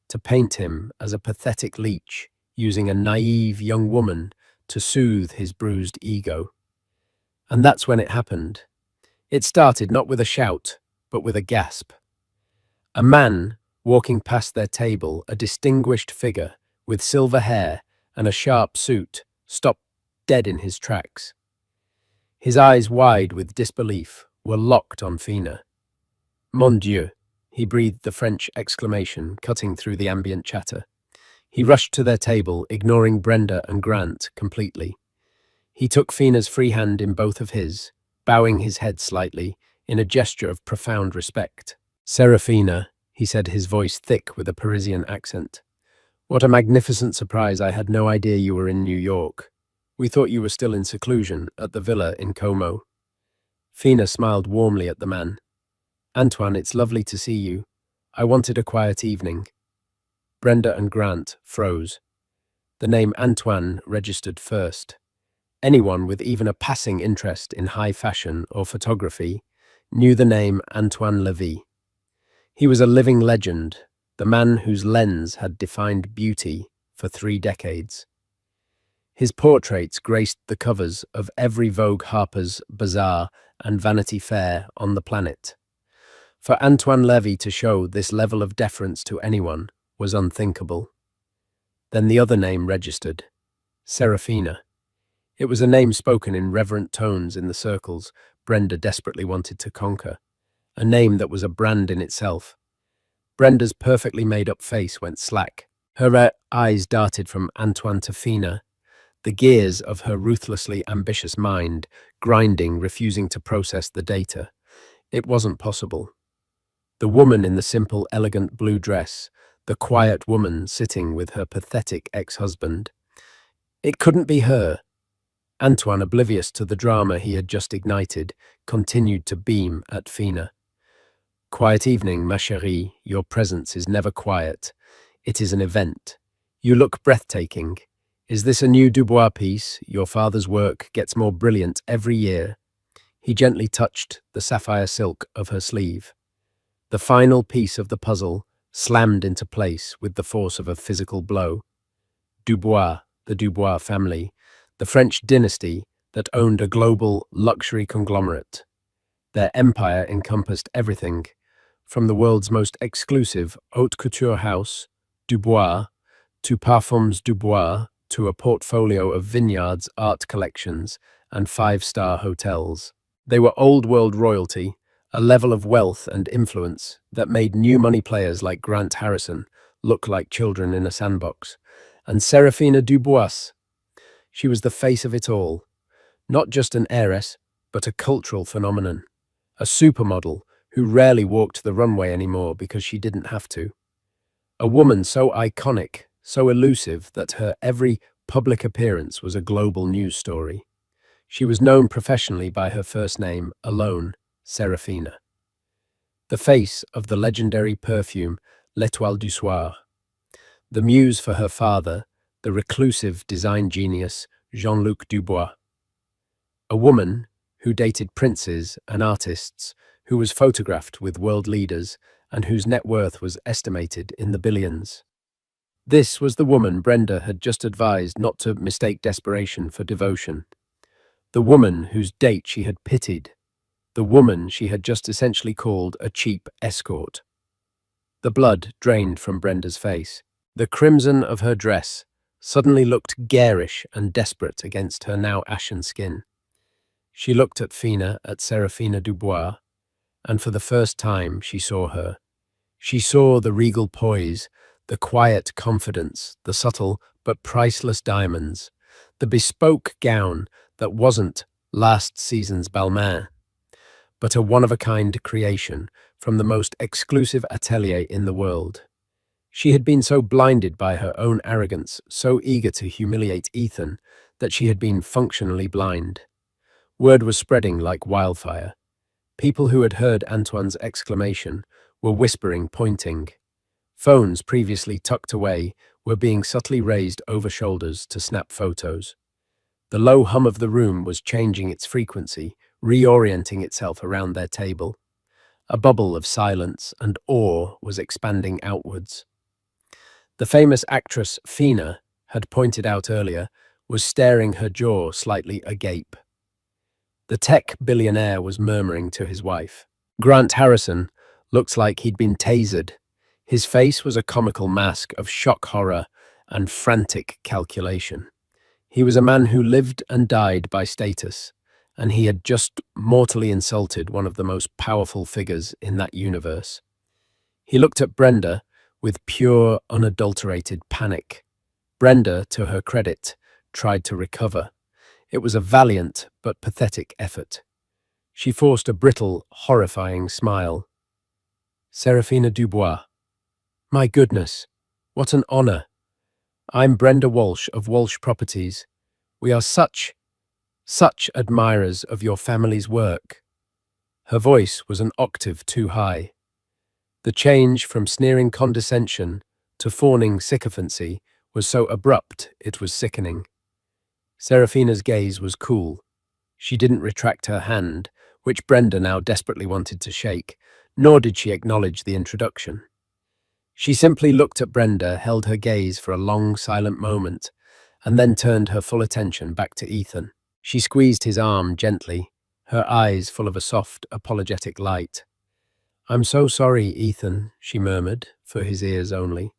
to paint him as a pathetic leech using a naive young woman to soothe his bruised ego. And that's when it happened. It started not with a shout, but with a gasp. A man walking past their table, a distinguished figure with silver hair and a sharp suit, stopped dead in his tracks. His eyes, wide with disbelief, were locked on Fina. "Mon Dieu!" He breathed the French exclamation, cutting through the ambient chatter. He rushed to their table, ignoring Brenda and Grant completely. He took Fina's free hand in both of his, bowing his head slightly, in a gesture of profound respect. "Serafina," he said, his voice thick with a Parisian accent. "What a magnificent surprise. I had no idea you were in New York. We thought you were still in seclusion at the villa in Como." Fina smiled warmly at the man. "Antoine, it's lovely to see you. I wanted a quiet evening." Brenda and Grant froze. The name Antoine registered first. Anyone with even a passing interest in high fashion or photography knew the name Antoine Levy. He was a living legend, the man whose lens had defined beauty for 3 decades. His portraits graced the covers of every Vogue, Harper's Bazaar, and Vanity Fair on the planet. For Antoine Levy to show this level of deference to anyone was unthinkable. Then the other name registered, Serafina. It was a name spoken in reverent tones in the circles Brenda desperately wanted to conquer, a name that was a brand in itself. Brenda's perfectly made-up face went slack. Her eyes darted from Antoine to Fina, the gears of her ruthlessly ambitious mind grinding, refusing to process the data. It wasn't possible. The woman in the simple, elegant blue dress, the quiet woman sitting with her pathetic ex-husband. It couldn't be her. Antoine, oblivious to the drama he had just ignited, continued to beam at Fina. "Quiet evening, ma chérie. Your presence is never quiet. It is an event. You look breathtaking. Is this a new Dubois piece? Your father's work gets more brilliant every year." He gently touched the sapphire silk of her sleeve. The final piece of the puzzle slammed into place with the force of a physical blow. Dubois, the Dubois family, the French dynasty that owned a global luxury conglomerate. Their empire encompassed everything, from the world's most exclusive haute couture house, Dubois, to Parfums Dubois, to a portfolio of vineyards, art collections, and 5-star hotels. They were old-world royalty, a level of wealth and influence that made new money players like Grant Harrison look like children in a sandbox. And Serafina Dubois, she was the face of it all, not just an heiress, but a cultural phenomenon, a supermodel who rarely walked the runway anymore because she didn't have to. A woman so iconic, so elusive that her every public appearance was a global news story. She was known professionally by her first name alone, Serafina. The face of the legendary perfume L'Étoile du Soir. The muse for her father, the reclusive design genius Jean-Luc Dubois. A woman who dated princes and artists, who was photographed with world leaders, and whose net worth was estimated in the billions. This was the woman Brenda had just advised not to mistake desperation for devotion. The woman whose date she had pitied. The woman she had just essentially called a cheap escort. The blood drained from Brenda's face. The crimson of her dress suddenly looked garish and desperate against her now ashen skin. She looked at Serafina Dubois, and for the first time she saw her. She saw the regal poise, the quiet confidence, the subtle but priceless diamonds, the bespoke gown that wasn't last season's Balmain, but a one-of-a-kind creation from the most exclusive atelier in the world. She had been so blinded by her own arrogance, so eager to humiliate Ethan, that she had been functionally blind. Word was spreading like wildfire. People who had heard Antoine's exclamation were whispering, pointing. Phones previously tucked away were being subtly raised over shoulders to snap photos. The low hum of the room was changing its frequency, reorienting itself around their table. A bubble of silence and awe was expanding outwards. The famous actress Fina had pointed out earlier was staring, her jaw slightly agape. The tech billionaire was murmuring to his wife. Grant Harrison looked like he'd been tasered. His face was a comical mask of shock horror and frantic calculation. He was a man who lived and died by status, and he had just mortally insulted one of the most powerful figures in that universe. He looked at Brenda with pure, unadulterated panic. Brenda, to her credit, tried to recover. It was a valiant but pathetic effort. She forced a brittle, horrifying smile. Serafina Dubois. My goodness, what an honor. I'm Brenda Walsh of Walsh Properties. We are such admirers of your family's work. Her voice was an octave too high. The change from sneering condescension to fawning sycophancy was so abrupt it was sickening. Serafina's gaze was cool. She didn't retract her hand, which Brenda now desperately wanted to shake, nor did she acknowledge the introduction. She simply looked at Brenda, held her gaze for a long, silent moment, and then turned her full attention back to Ethan. She squeezed his arm gently, her eyes full of a soft, apologetic light. I'm so sorry, Ethan, she murmured, for his ears only.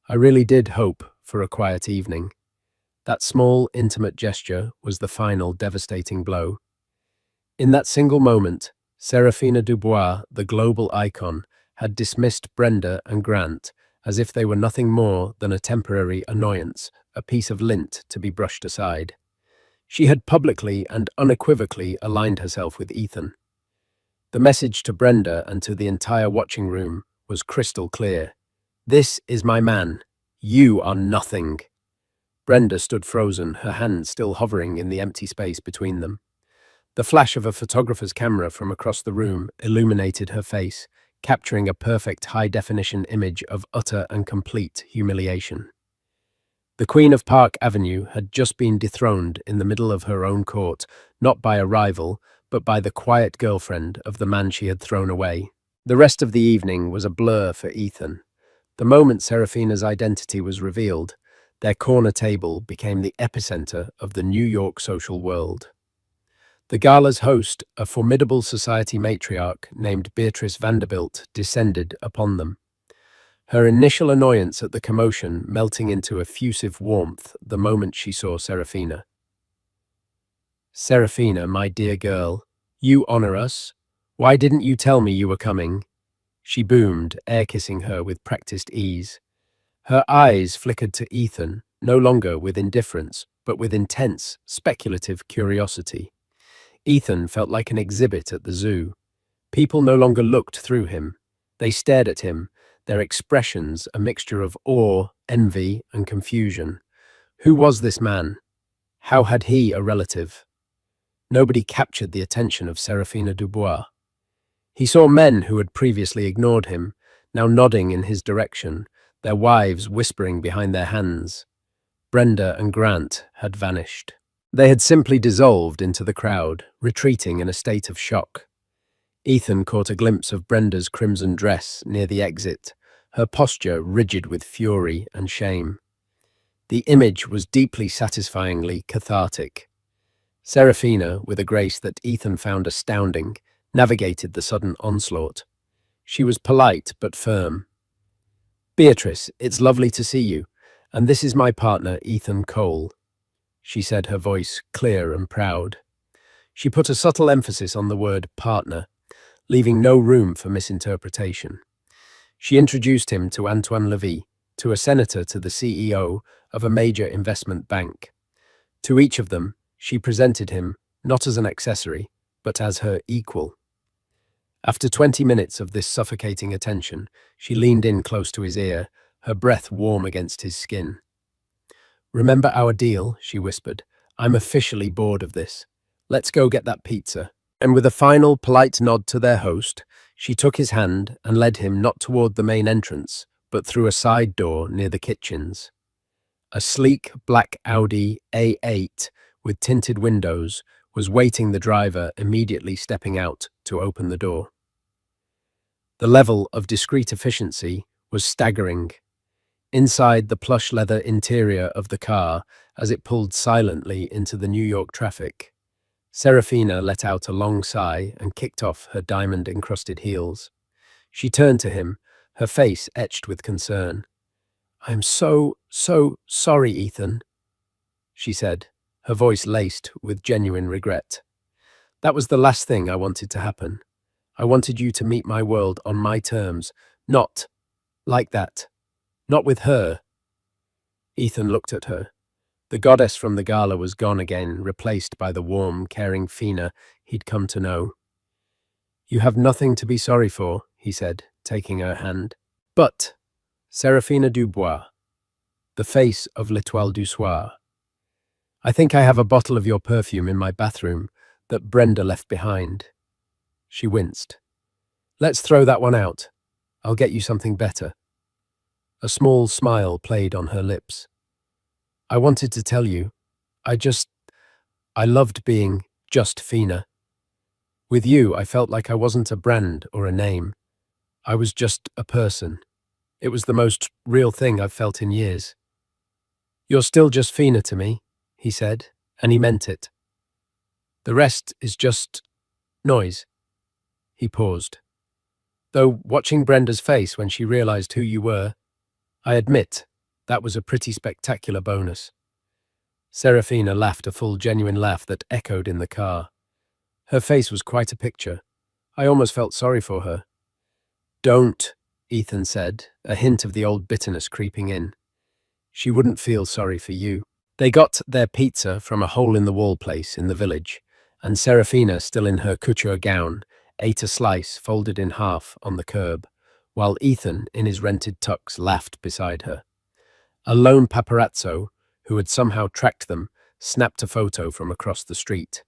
I really did hope for a quiet evening. That small, intimate gesture was the final, devastating blow. In that single moment, Serafina Dubois, the global icon, had dismissed Brenda and Grant as if they were nothing more than a temporary annoyance, a piece of lint to be brushed aside. She had publicly and unequivocally aligned herself with Ethan. The message to Brenda and to the entire watching room was crystal clear. This is my man. You are nothing. Brenda stood frozen, her hand still hovering in the empty space between them. The flash of a photographer's camera from across the room illuminated her face, capturing a perfect high-definition image of utter and complete humiliation. The Queen of Park Avenue had just been dethroned in the middle of her own court, not by a rival, but by the quiet girlfriend of the man she had thrown away. The rest of the evening was a blur for Ethan. The moment Serafina's identity was revealed, their corner table became the epicenter of the New York social world. The gala's host, a formidable society matriarch named Beatrice Vanderbilt, descended upon them. Her initial annoyance at the commotion melting into effusive warmth the moment she saw Serafina. Serafina, my dear girl, you honor us. Why didn't you tell me you were coming? She boomed, air-kissing her with practiced ease. Her eyes flickered to Ethan, no longer with indifference, but with intense, speculative curiosity. Ethan felt like an exhibit at the zoo. People no longer looked through him. They stared at him, their expressions a mixture of awe, envy, and confusion. Who was this man? How had he a relative? Nobody captured the attention of Serafina Dubois. He saw men who had previously ignored him, now nodding in his direction, their wives whispering behind their hands. Brenda and Grant had vanished. They had simply dissolved into the crowd, retreating in a state of shock. Ethan caught a glimpse of Brenda's crimson dress near the exit, her posture rigid with fury and shame. The image was deeply satisfyingly cathartic. Serafina, with a grace that Ethan found astounding, navigated the sudden onslaught. She was polite but firm. "Beatrice, it's lovely to see you, and this is my partner, Ethan Cole," she said, her voice clear and proud. She put a subtle emphasis on the word partner, leaving no room for misinterpretation. She introduced him to Antoine Levy, to a senator, to the CEO of a major investment bank. To each of them, she presented him not as an accessory, but as her equal. After 20 minutes of this suffocating attention, she leaned in close to his ear, her breath warm against his skin. "Remember our deal," she whispered. "I'm officially bored of this. Let's go get that pizza." And with a final polite nod to their host, she took his hand and led him not toward the main entrance, but through a side door near the kitchens. A sleek black Audi A8 with tinted windows was waiting the driver immediately stepping out to open the door. The level of discreet efficiency was staggering. Inside the plush leather interior of the car, as it pulled silently into the New York traffic, Serafina let out a long sigh and kicked off her diamond-encrusted heels. She turned to him, her face etched with concern. "I'm so sorry, Ethan," she said, her voice laced with genuine regret. "That was the last thing I wanted to happen. I wanted you to meet my world on my terms, not like that. Not with her." Ethan looked at her. The goddess from the gala was gone again, replaced by the warm, caring Fina he'd come to know. "You have nothing to be sorry for," he said, taking her hand. "But, Serafina Dubois, the face of l'Étoile du Soir, I think I have a bottle of your perfume in my bathroom that Brenda left behind." She winced. "Let's throw that one out. I'll get you something better." A small smile played on her lips. "I wanted to tell you, I loved being just Fina. With you, I felt like I wasn't a brand or a name. I was just a person. It was the most real thing I've felt in years." "You're still just Fina to me," he said, and he meant it. "The rest is just noise." He paused. "Though watching Brenda's face when she realized who you were, I admit that was a pretty spectacular bonus." Serafina laughed, a full, genuine laugh that echoed in the car. Her face was quite a picture. I almost felt sorry for her. "Don't," Ethan said, a hint of the old bitterness creeping in. "She wouldn't feel sorry for you." They got their pizza from a hole-in-the-wall place in the village, and Serafina, still in her couture gown, ate a slice folded in half on the curb, while Ethan, in his rented tux, laughed beside her. A lone paparazzo, who had somehow tracked them, snapped a photo from across the street.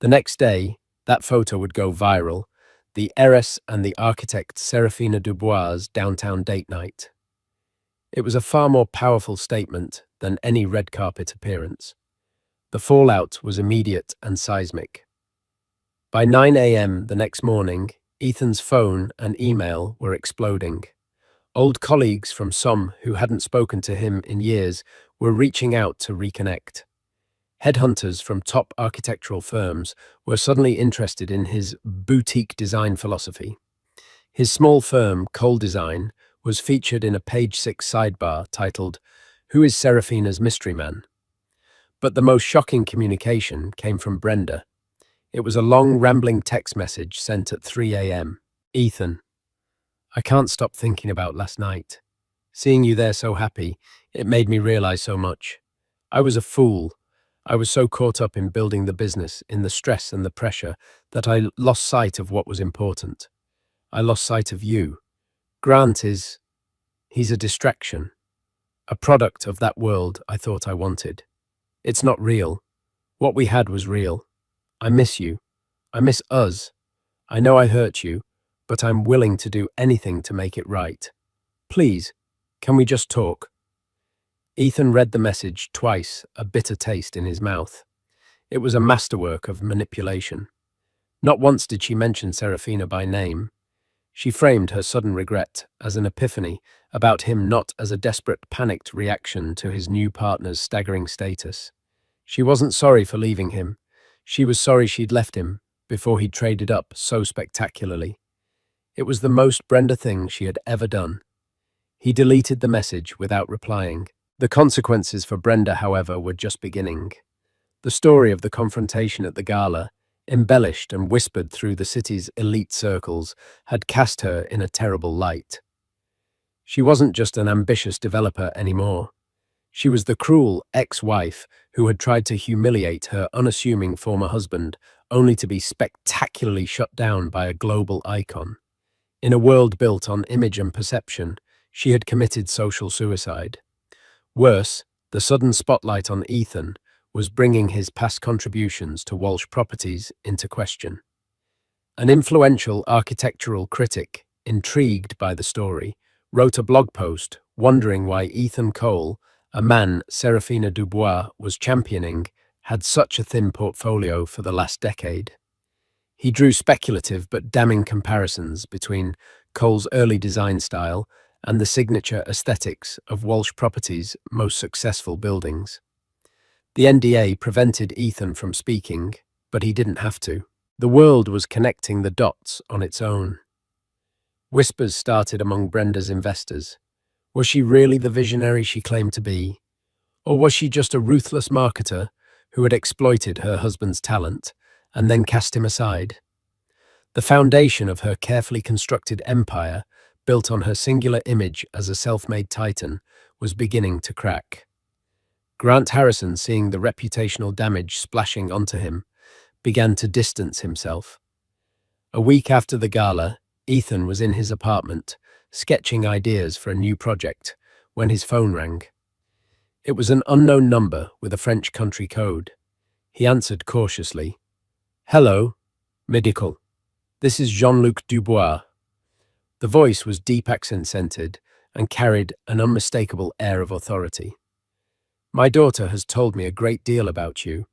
The next day, that photo would go viral, the heiress and the architect Serafina Dubois' downtown date night. It was a far more powerful statement than any red carpet appearance. The fallout was immediate and seismic. By 9 a.m. the next morning, Ethan's phone and email were exploding. Old colleagues from some who hadn't spoken to him in years were reaching out to reconnect. Headhunters from top architectural firms were suddenly interested in his boutique design philosophy. His small firm, Cole Design, was featured in a page 6 sidebar titled, "Who is Serafina's Mystery Man?" But the most shocking communication came from Brenda. It was a long, rambling text message sent at 3 a.m. "Ethan, I can't stop thinking about last night. Seeing you there so happy, it made me realize so much. I was a fool. I was so caught up in building the business, in the stress and the pressure, that I lost sight of what was important. I lost sight of you. He's a distraction, a product of that world I thought I wanted. It's not real. What we had was real. I miss you. I miss us. I know I hurt you, but I'm willing to do anything to make it right. Please, can we just talk? Ethan read the message twice, a bitter taste in his mouth. It was a masterwork of manipulation. Not once did she mention Serafina by name. She framed her sudden regret as an epiphany about him, not as a desperate, panicked reaction to his new partner's staggering status. She wasn't sorry for leaving him. She was sorry she'd left him before he traded up so spectacularly. It was the most Brenda thing she had ever done. He deleted the message without replying. The consequences for Brenda, however, were just beginning. The story of the confrontation at the gala, embellished and whispered through the city's elite circles, had cast her in a terrible light. She wasn't just an ambitious developer anymore. She was the cruel ex-wife who had tried to humiliate her unassuming former husband, only to be spectacularly shut down by a global icon. In a world built on image and perception, she had committed social suicide. Worse, the sudden spotlight on Ethan was bringing his past contributions to Walsh Properties into question. An influential architectural critic, intrigued by the story, wrote a blog post wondering why Ethan Cole, a man Serafina Dubois was championing, had such a thin portfolio for the last decade. He drew speculative but damning comparisons between Cole's early design style and the signature aesthetics of Walsh Properties' most successful buildings. The NDA prevented Ethan from speaking, but he didn't have to. The world was connecting the dots on its own. Whispers started among Brenda's investors. Was she really the visionary she claimed to be? Or was she just a ruthless marketer who had exploited her husband's talent and then cast him aside? The foundation of her carefully constructed empire, built on her singular image as a self-made titan, was beginning to crack. Grant Harrison, seeing the reputational damage splashing onto him, began to distance himself. A week after the gala, Ethan was in his apartment, sketching ideas for a new project, when his phone rang. It was an unknown number with a French country code. He answered cautiously. "Hello, medical. This is Jean-Luc Dubois." The voice was deep accent-scented and carried an unmistakable air of authority. "My daughter has told me a great deal about you.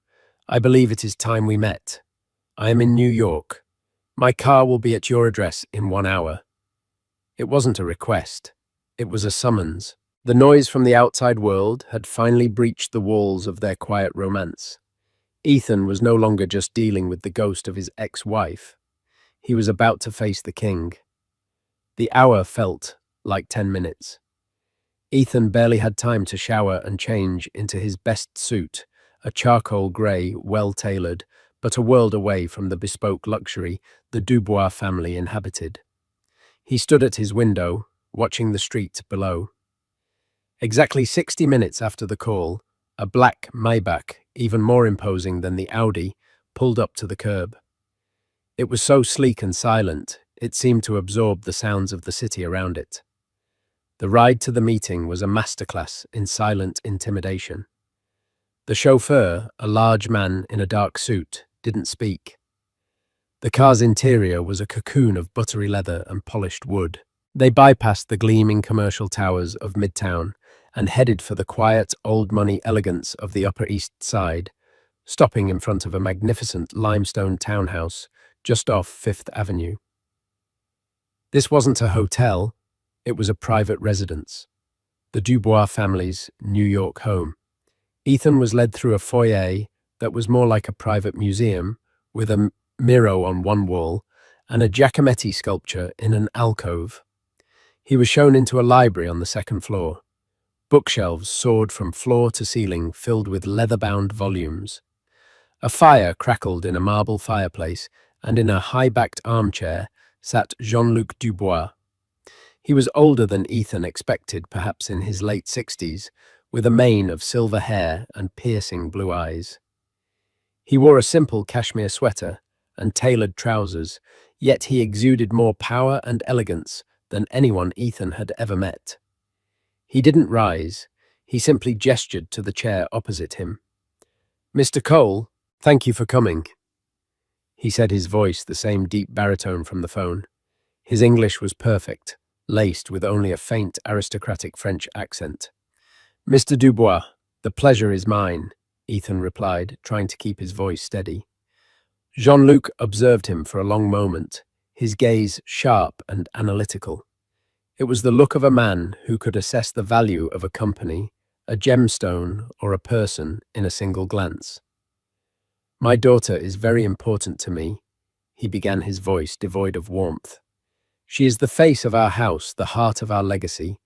I believe it is time we met. I am in New York. My car will be at your address in 1 hour." It wasn't a request. It was a summons. The noise from the outside world had finally breached the walls of their quiet romance. Ethan was no longer just dealing with the ghost of his ex-wife. He was about to face the king. The hour felt like 10 minutes. Ethan barely had time to shower and change into his best suit, a charcoal grey, well-tailored, but a world away from the bespoke luxury the Dubois family inhabited. He stood at his window, watching the street below. Exactly 60 minutes after the call, a black Maybach, even more imposing than the Audi, pulled up to the curb. It was so sleek and silent, it seemed to absorb the sounds of the city around it. The ride to the meeting was a masterclass in silent intimidation. The chauffeur, a large man in a dark suit, didn't speak. The car's interior was a cocoon of buttery leather and polished wood. They bypassed the gleaming commercial towers of Midtown and headed for the quiet, old-money elegance of the Upper East Side, stopping in front of a magnificent limestone townhouse just off Fifth Avenue. This wasn't a hotel, it was a private residence, the Dubois family's New York home. Ethan was led through a foyer that was more like a private museum, with a Miro on one wall and a Giacometti sculpture in an alcove. He was shown into a library on the second floor. Bookshelves soared from floor to ceiling, filled with leather-bound volumes. A fire crackled in a marble fireplace, and in a high-backed armchair sat Jean-Luc Dubois. He was older than Ethan expected, perhaps in his late 60s, with a mane of silver hair and piercing blue eyes. He wore a simple cashmere sweater and tailored trousers, yet he exuded more power and elegance than anyone Ethan had ever met. He didn't rise, he simply gestured to the chair opposite him. "Mr. Cole, thank you for coming," he said, his voice the same deep baritone from the phone. His English was perfect, laced with only a faint aristocratic French accent. "Mr. Dubois, the pleasure is mine," Ethan replied, trying to keep his voice steady. Jean-Luc observed him for a long moment, his gaze sharp and analytical. It was the look of a man who could assess the value of a company, a gemstone, or a person in a single glance. "My daughter is very important to me," he began, his voice devoid of warmth. "She is the face of our house, the heart of our legacy,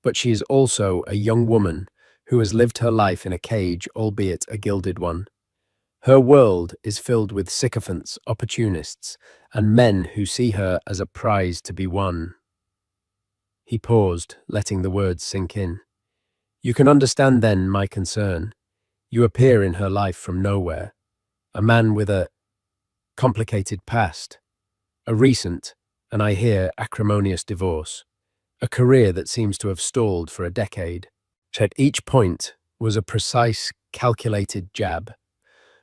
but she is also a young woman who has lived her life in a cage, albeit a gilded one. Her world is filled with sycophants, opportunists, and men who see her as a prize to be won." He paused, letting the words sink in. "You can understand then my concern. You appear in her life from nowhere, a man with a complicated past, a recent, and I hear, acrimonious divorce, a career that seems to have stalled for a decade." At each point was a precise, calculated jab.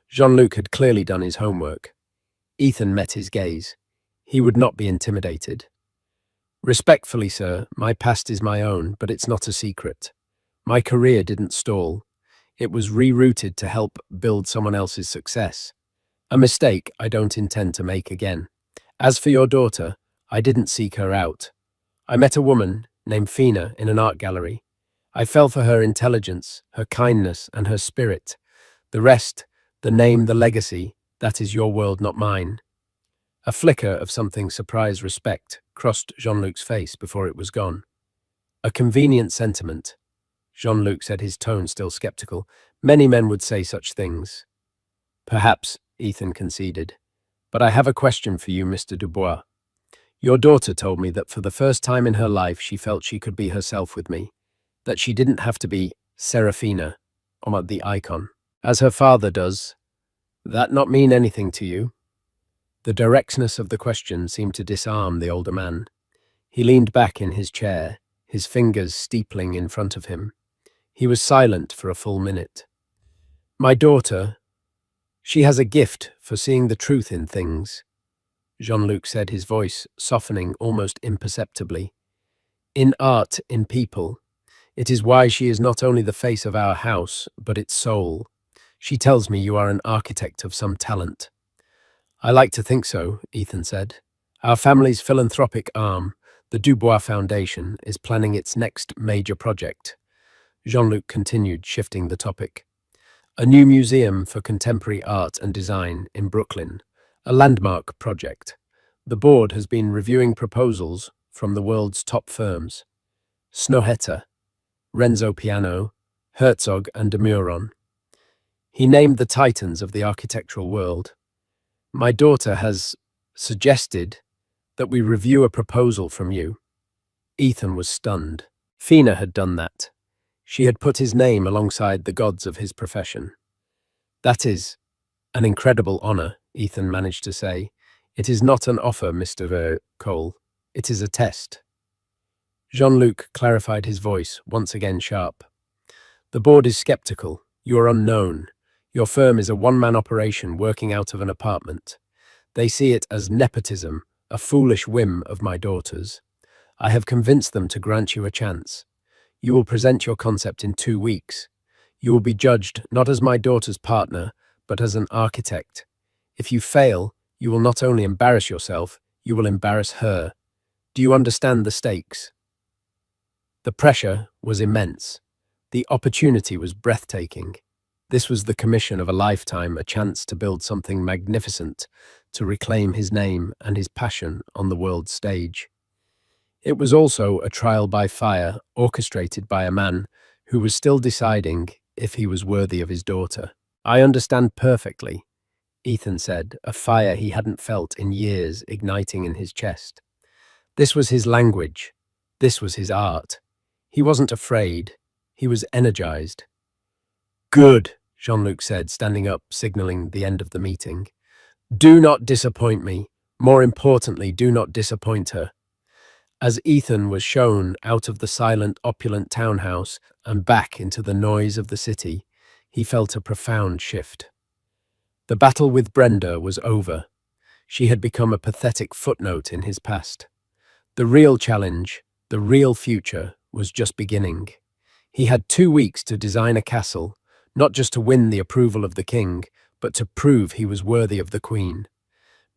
Jean-Luc had clearly done his homework. Ethan met his gaze. He would not be intimidated. "Respectfully, sir, my past is my own, but it's not a secret. My career didn't stall. It was rerouted to help build someone else's success. A mistake I don't intend to make again. As for your daughter, I didn't seek her out. I met a woman named Fina in an art gallery. I fell for her intelligence, her kindness, and her spirit. The rest, the name, the legacy, that is your world, not mine." A flicker of something surprised respect crossed Jean-Luc's face before it was gone. "A convenient sentiment," Jean-Luc said, his tone still skeptical. "Many men would say such things." "Perhaps," Ethan conceded. "But I have a question for you, Mr. Dubois. Your daughter told me that for the first time in her life she felt she could be herself with me, that she didn't have to be Serafina, or the icon, as her father does. That not mean anything to you?" The directness of the question seemed to disarm the older man. He leaned back in his chair, his fingers steepling in front of him. He was silent for a full minute. "My daughter, she has a gift for seeing the truth in things," Jean-Luc said, his voice softening almost imperceptibly. "In art, in people. It is why she is not only the face of our house, but its soul. She tells me you are an architect of some talent." "I like to think so," Ethan said. "Our family's philanthropic arm, the Dubois Foundation, is planning its next major project." Jean-Luc continued, shifting the topic. "A new museum for contemporary art and design in Brooklyn, a landmark project. The board has been reviewing proposals from the world's top firms: Snohetta, Renzo Piano, Herzog, and de Meuron." He named the titans of the architectural world. "My daughter has suggested that we review a proposal from you." Ethan was stunned. Fina had done that. She had put his name alongside the gods of his profession. "That is an incredible honor," Ethan managed to say. "It is not an offer, Mr. Cole. It is a test." Jean-Luc clarified his voice, once again sharp. "The board is skeptical. You are unknown. Your firm is a one-man operation working out of an apartment. They see it as nepotism, a foolish whim of my daughter's. I have convinced them to grant you a chance. You will present your concept in 2 weeks. You will be judged not as my daughter's partner, but as an architect. If you fail, you will not only embarrass yourself, you will embarrass her. Do you understand the stakes?" The pressure was immense. The opportunity was breathtaking. This was the commission of a lifetime, a chance to build something magnificent, to reclaim his name and his passion on the world stage. It was also a trial by fire, orchestrated by a man who was still deciding if he was worthy of his daughter. "I understand perfectly," Ethan said, a fire he hadn't felt in years igniting in his chest. This was his language. This was his art. He wasn't afraid. He was energized. Good, Jean-Luc said, standing up, signaling the end of the meeting. Do not disappoint me. More importantly, do not disappoint her. As Ethan was shown out of the silent, opulent townhouse and back into the noise of the city, he felt a profound shift. The battle with Brenda was over. She had become a pathetic footnote in his past. The real challenge, the real future, was just beginning. He had 2 weeks to design a castle, not just to win the approval of the king, but to prove he was worthy of the queen.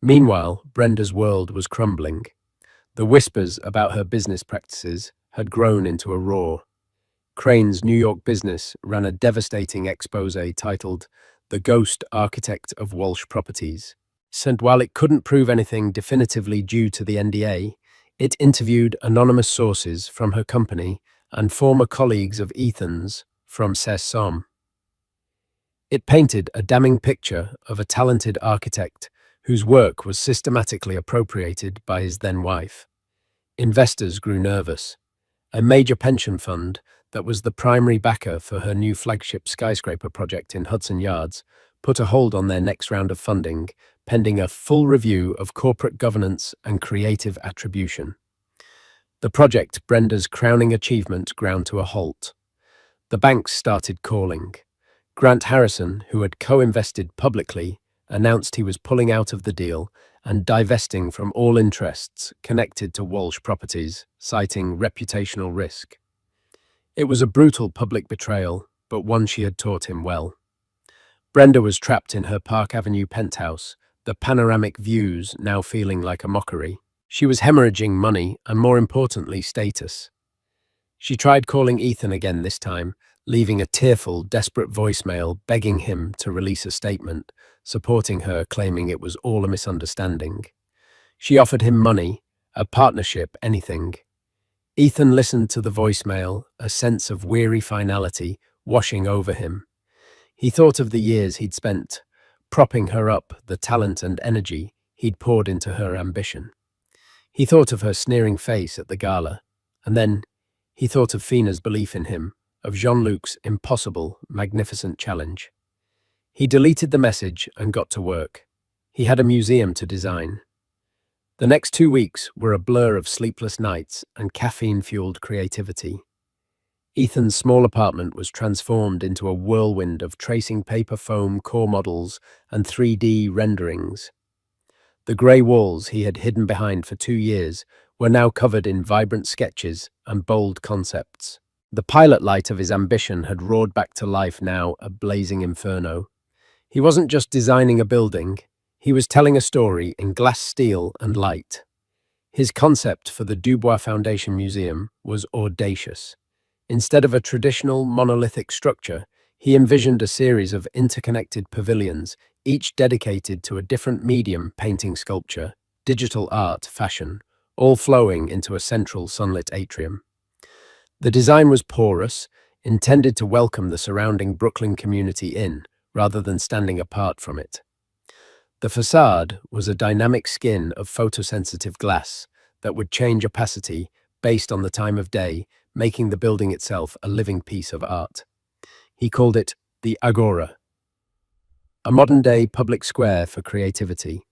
Meanwhile, Brenda's world was crumbling. The whispers about her business practices had grown into a roar. Crane's New York business ran a devastating expose titled "The Ghost Architect of Walsh Properties." And while it couldn't prove anything definitively due to the NDA, it interviewed anonymous sources from her company and former colleagues of Ethan's from Somme. It painted a damning picture of a talented architect whose work was systematically appropriated by his then-wife. Investors grew nervous. A major pension fund that was the primary backer for her new flagship skyscraper project in Hudson Yards put a hold on their next round of funding, pending a full review of corporate governance and creative attribution. The project, Brenda's crowning achievement, ground to a halt. The banks started calling. Grant Harrison, who had co-invested publicly, announced he was pulling out of the deal and divesting from all interests connected to Walsh Properties, citing reputational risk. It was a brutal public betrayal, but one she had taught him well. Brenda was trapped in her Park Avenue penthouse, the panoramic views now feeling like a mockery. She was hemorrhaging money and, more importantly, status. She tried calling Ethan again this time, leaving a tearful, desperate voicemail begging him to release a statement, supporting her, claiming it was all a misunderstanding. She offered him money, a partnership, anything. Ethan listened to the voicemail, a sense of weary finality washing over him. He thought of the years he'd spent propping her up, the talent and energy he'd poured into her ambition. He thought of her sneering face at the gala, and then he thought of Fina's belief in him, of Jean-Luc's impossible, magnificent challenge. He deleted the message and got to work. He had a museum to design. The next 2 weeks were a blur of sleepless nights and caffeine-fueled creativity. Ethan's small apartment was transformed into a whirlwind of tracing paper foam core models and 3D renderings. The grey walls he had hidden behind for 2 years were now covered in vibrant sketches and bold concepts. The pilot light of his ambition had roared back to life, now a blazing inferno. He wasn't just designing a building, he was telling a story in glass, steel, and light. His concept for the Dubois Foundation Museum was audacious. Instead of a traditional monolithic structure, he envisioned a series of interconnected pavilions, each dedicated to a different medium: painting, sculpture, digital art, fashion, all flowing into a central sunlit atrium. The design was porous, intended to welcome the surrounding Brooklyn community in, rather than standing apart from it. The facade was a dynamic skin of photosensitive glass that would change opacity based on the time of day, making the building itself a living piece of art. He called it the Agora, a modern-day public square for creativity.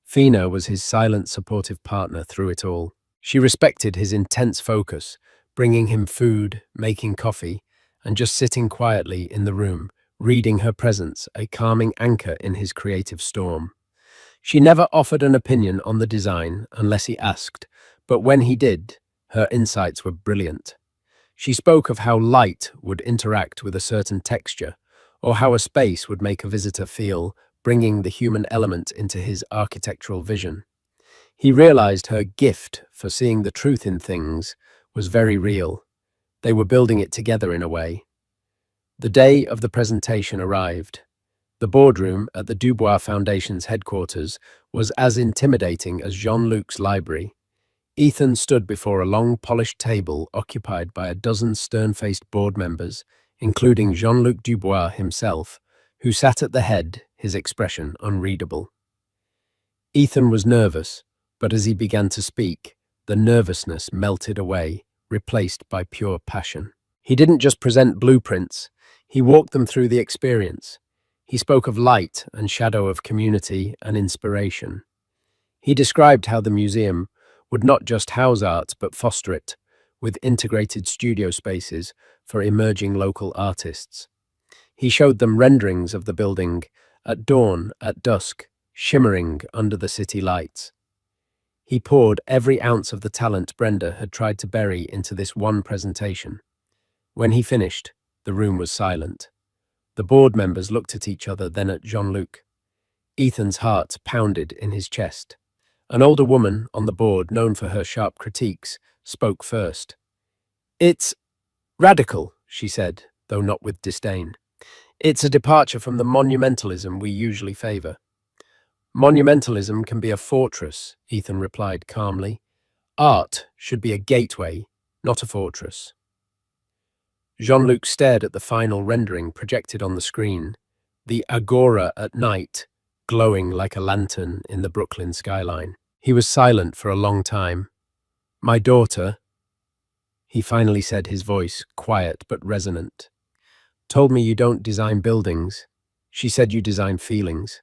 Fina was his silent, supportive partner through it all. She respected his intense focus, bringing him food, making coffee, and just sitting quietly in the room, reading her presence, a calming anchor in his creative storm. She never offered an opinion on the design unless he asked, but when he did, her insights were brilliant. She spoke of how light would interact with a certain texture, or how a space would make a visitor feel, bringing the human element into his architectural vision. He realized her gift for seeing the truth in things was very real. They were building it together in a way. The day of the presentation arrived. The boardroom at the Dubois Foundation's headquarters was as intimidating as Jean-Luc's library. Ethan stood before a long, polished table occupied by a dozen stern-faced board members, including Jean-Luc Dubois himself, who sat at the head, his expression unreadable. Ethan was nervous, but as he began to speak, the nervousness melted away, replaced by pure passion. He didn't just present blueprints, he walked them through the experience. He spoke of light and shadow, of community and inspiration. He described how the museum would not just house art but foster it, with integrated studio spaces for emerging local artists. He showed them renderings of the building at dawn, at dusk, shimmering under the city lights. He poured every ounce of the talent Brenda had tried to bury into this one presentation. When he finished, the room was silent. The board members looked at each other, then at Jean-Luc. Ethan's heart pounded in his chest. An older woman on the board, known for her sharp critiques, spoke first. "It's radical," she said, though not with disdain. "It's a departure from the monumentalism we usually favor." "Monumentalism can be a fortress," Ethan replied calmly. "Art should be a gateway, not a fortress." Jean-Luc stared at the final rendering projected on the screen, the agora at night, glowing like a lantern in the Brooklyn skyline. He was silent for a long time. "My daughter," he finally said, his voice quiet but resonant, "told me you don't design buildings. She said you design feelings.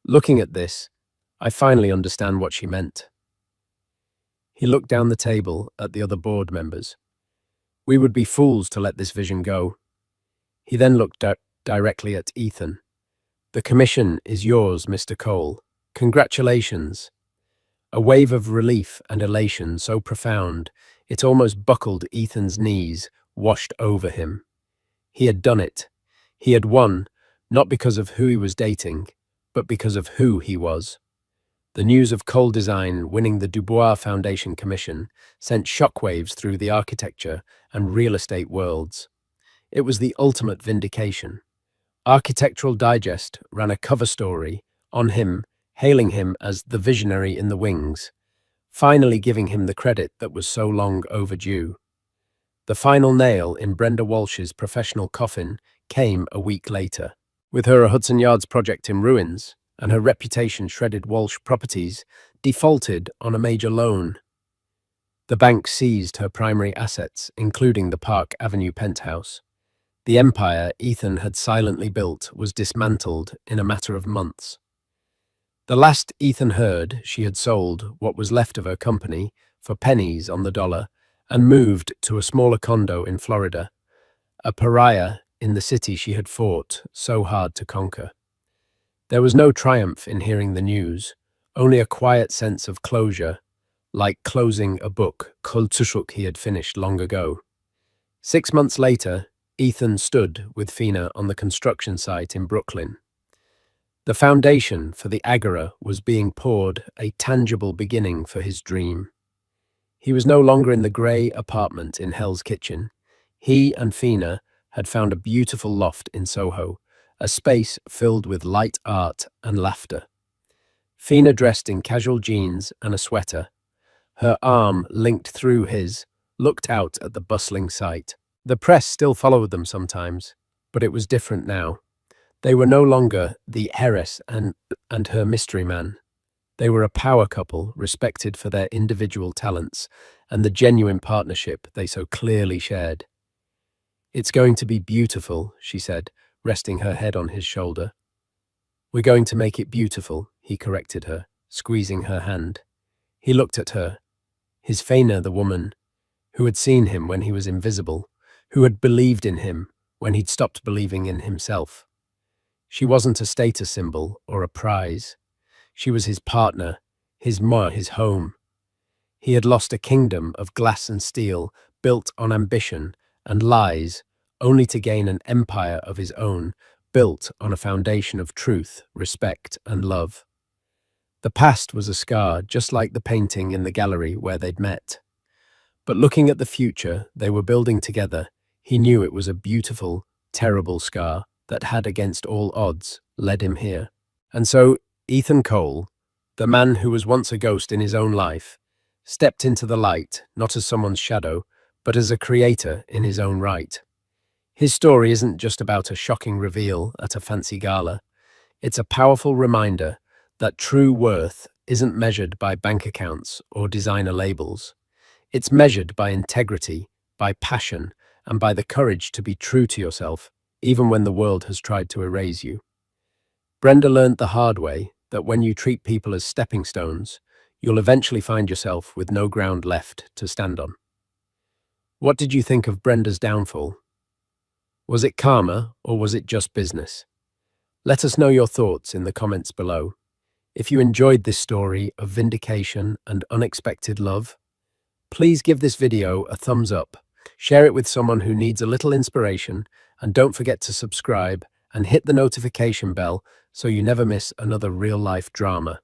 Looking at this, I finally understand what she meant." He looked down the table at the other board members. "We would be fools to let this vision go." He then looked directly at Ethan. "The commission is yours, Mr. Cole. Congratulations." A wave of relief and elation so profound, it almost buckled Ethan's knees, washed over him. He had done it. He had won, not because of who he was dating, but because of who he was. The news of Cole Design winning the Dubois Foundation Commission sent shockwaves through the architecture and real estate worlds. It was the ultimate vindication. Architectural Digest ran a cover story on him, hailing him as the visionary in the wings, finally giving him the credit that was so long overdue. The final nail in Brenda Walsh's professional coffin came a week later. With her Hudson Yards project in ruins and her reputation shredded, Walsh Properties defaulted on a major loan. The bank seized her primary assets, including the Park Avenue penthouse. The empire Ethan had silently built was dismantled in a matter of months. The last Ethan heard, she had sold what was left of her company for pennies on the dollar and moved to a smaller condo in Florida, a pariah in the city she had fought so hard to conquer. There was no triumph in hearing the news, only a quiet sense of closure, like closing a book, Kol Tzushuk, he had finished long ago. 6 months later, Ethan stood with Fina on the construction site in Brooklyn. The foundation for the agora was being poured, a tangible beginning for his dream. He was no longer in the grey apartment in Hell's Kitchen. He and Fina had found a beautiful loft in Soho, a space filled with light art and laughter. Fina, dressed in casual jeans and a sweater, her arm linked through his, looked out at the bustling site. The press still followed them sometimes, but it was different now. They were no longer the heiress and her mystery man. They were a power couple, respected for their individual talents and the genuine partnership they so clearly shared. "It's going to be beautiful," she said, resting her head on his shoulder. "We're going to make it beautiful," he corrected her, squeezing her hand. He looked at her. His Fina, the woman, who had seen him when he was invisible, who had believed in him when he'd stopped believing in himself. She wasn't a status symbol or a prize. She was his partner, his home. He had lost a kingdom of glass and steel built on ambition and lies, only to gain an empire of his own, built on a foundation of truth, respect, and love. The past was a scar, just like the painting in the gallery where they'd met. But looking at the future they were building together, he knew it was a beautiful, terrible scar that had, against all odds, led him here. And so Ethan Cole, the man who was once a ghost in his own life, stepped into the light, not as someone's shadow, but as a creator in his own right. His story isn't just about a shocking reveal at a fancy gala. It's a powerful reminder that true worth isn't measured by bank accounts or designer labels. It's measured by integrity, by passion, and by the courage to be true to yourself, even when the world has tried to erase you. Brenda learned the hard way that when you treat people as stepping stones, you'll eventually find yourself with no ground left to stand on. What did you think of Brenda's downfall? Was it karma or was it just business? Let us know your thoughts in the comments below. If you enjoyed this story of vindication and unexpected love, please give this video a thumbs up, share it with someone who needs a little inspiration, and don't forget to subscribe and hit the notification bell so you never miss another real-life drama.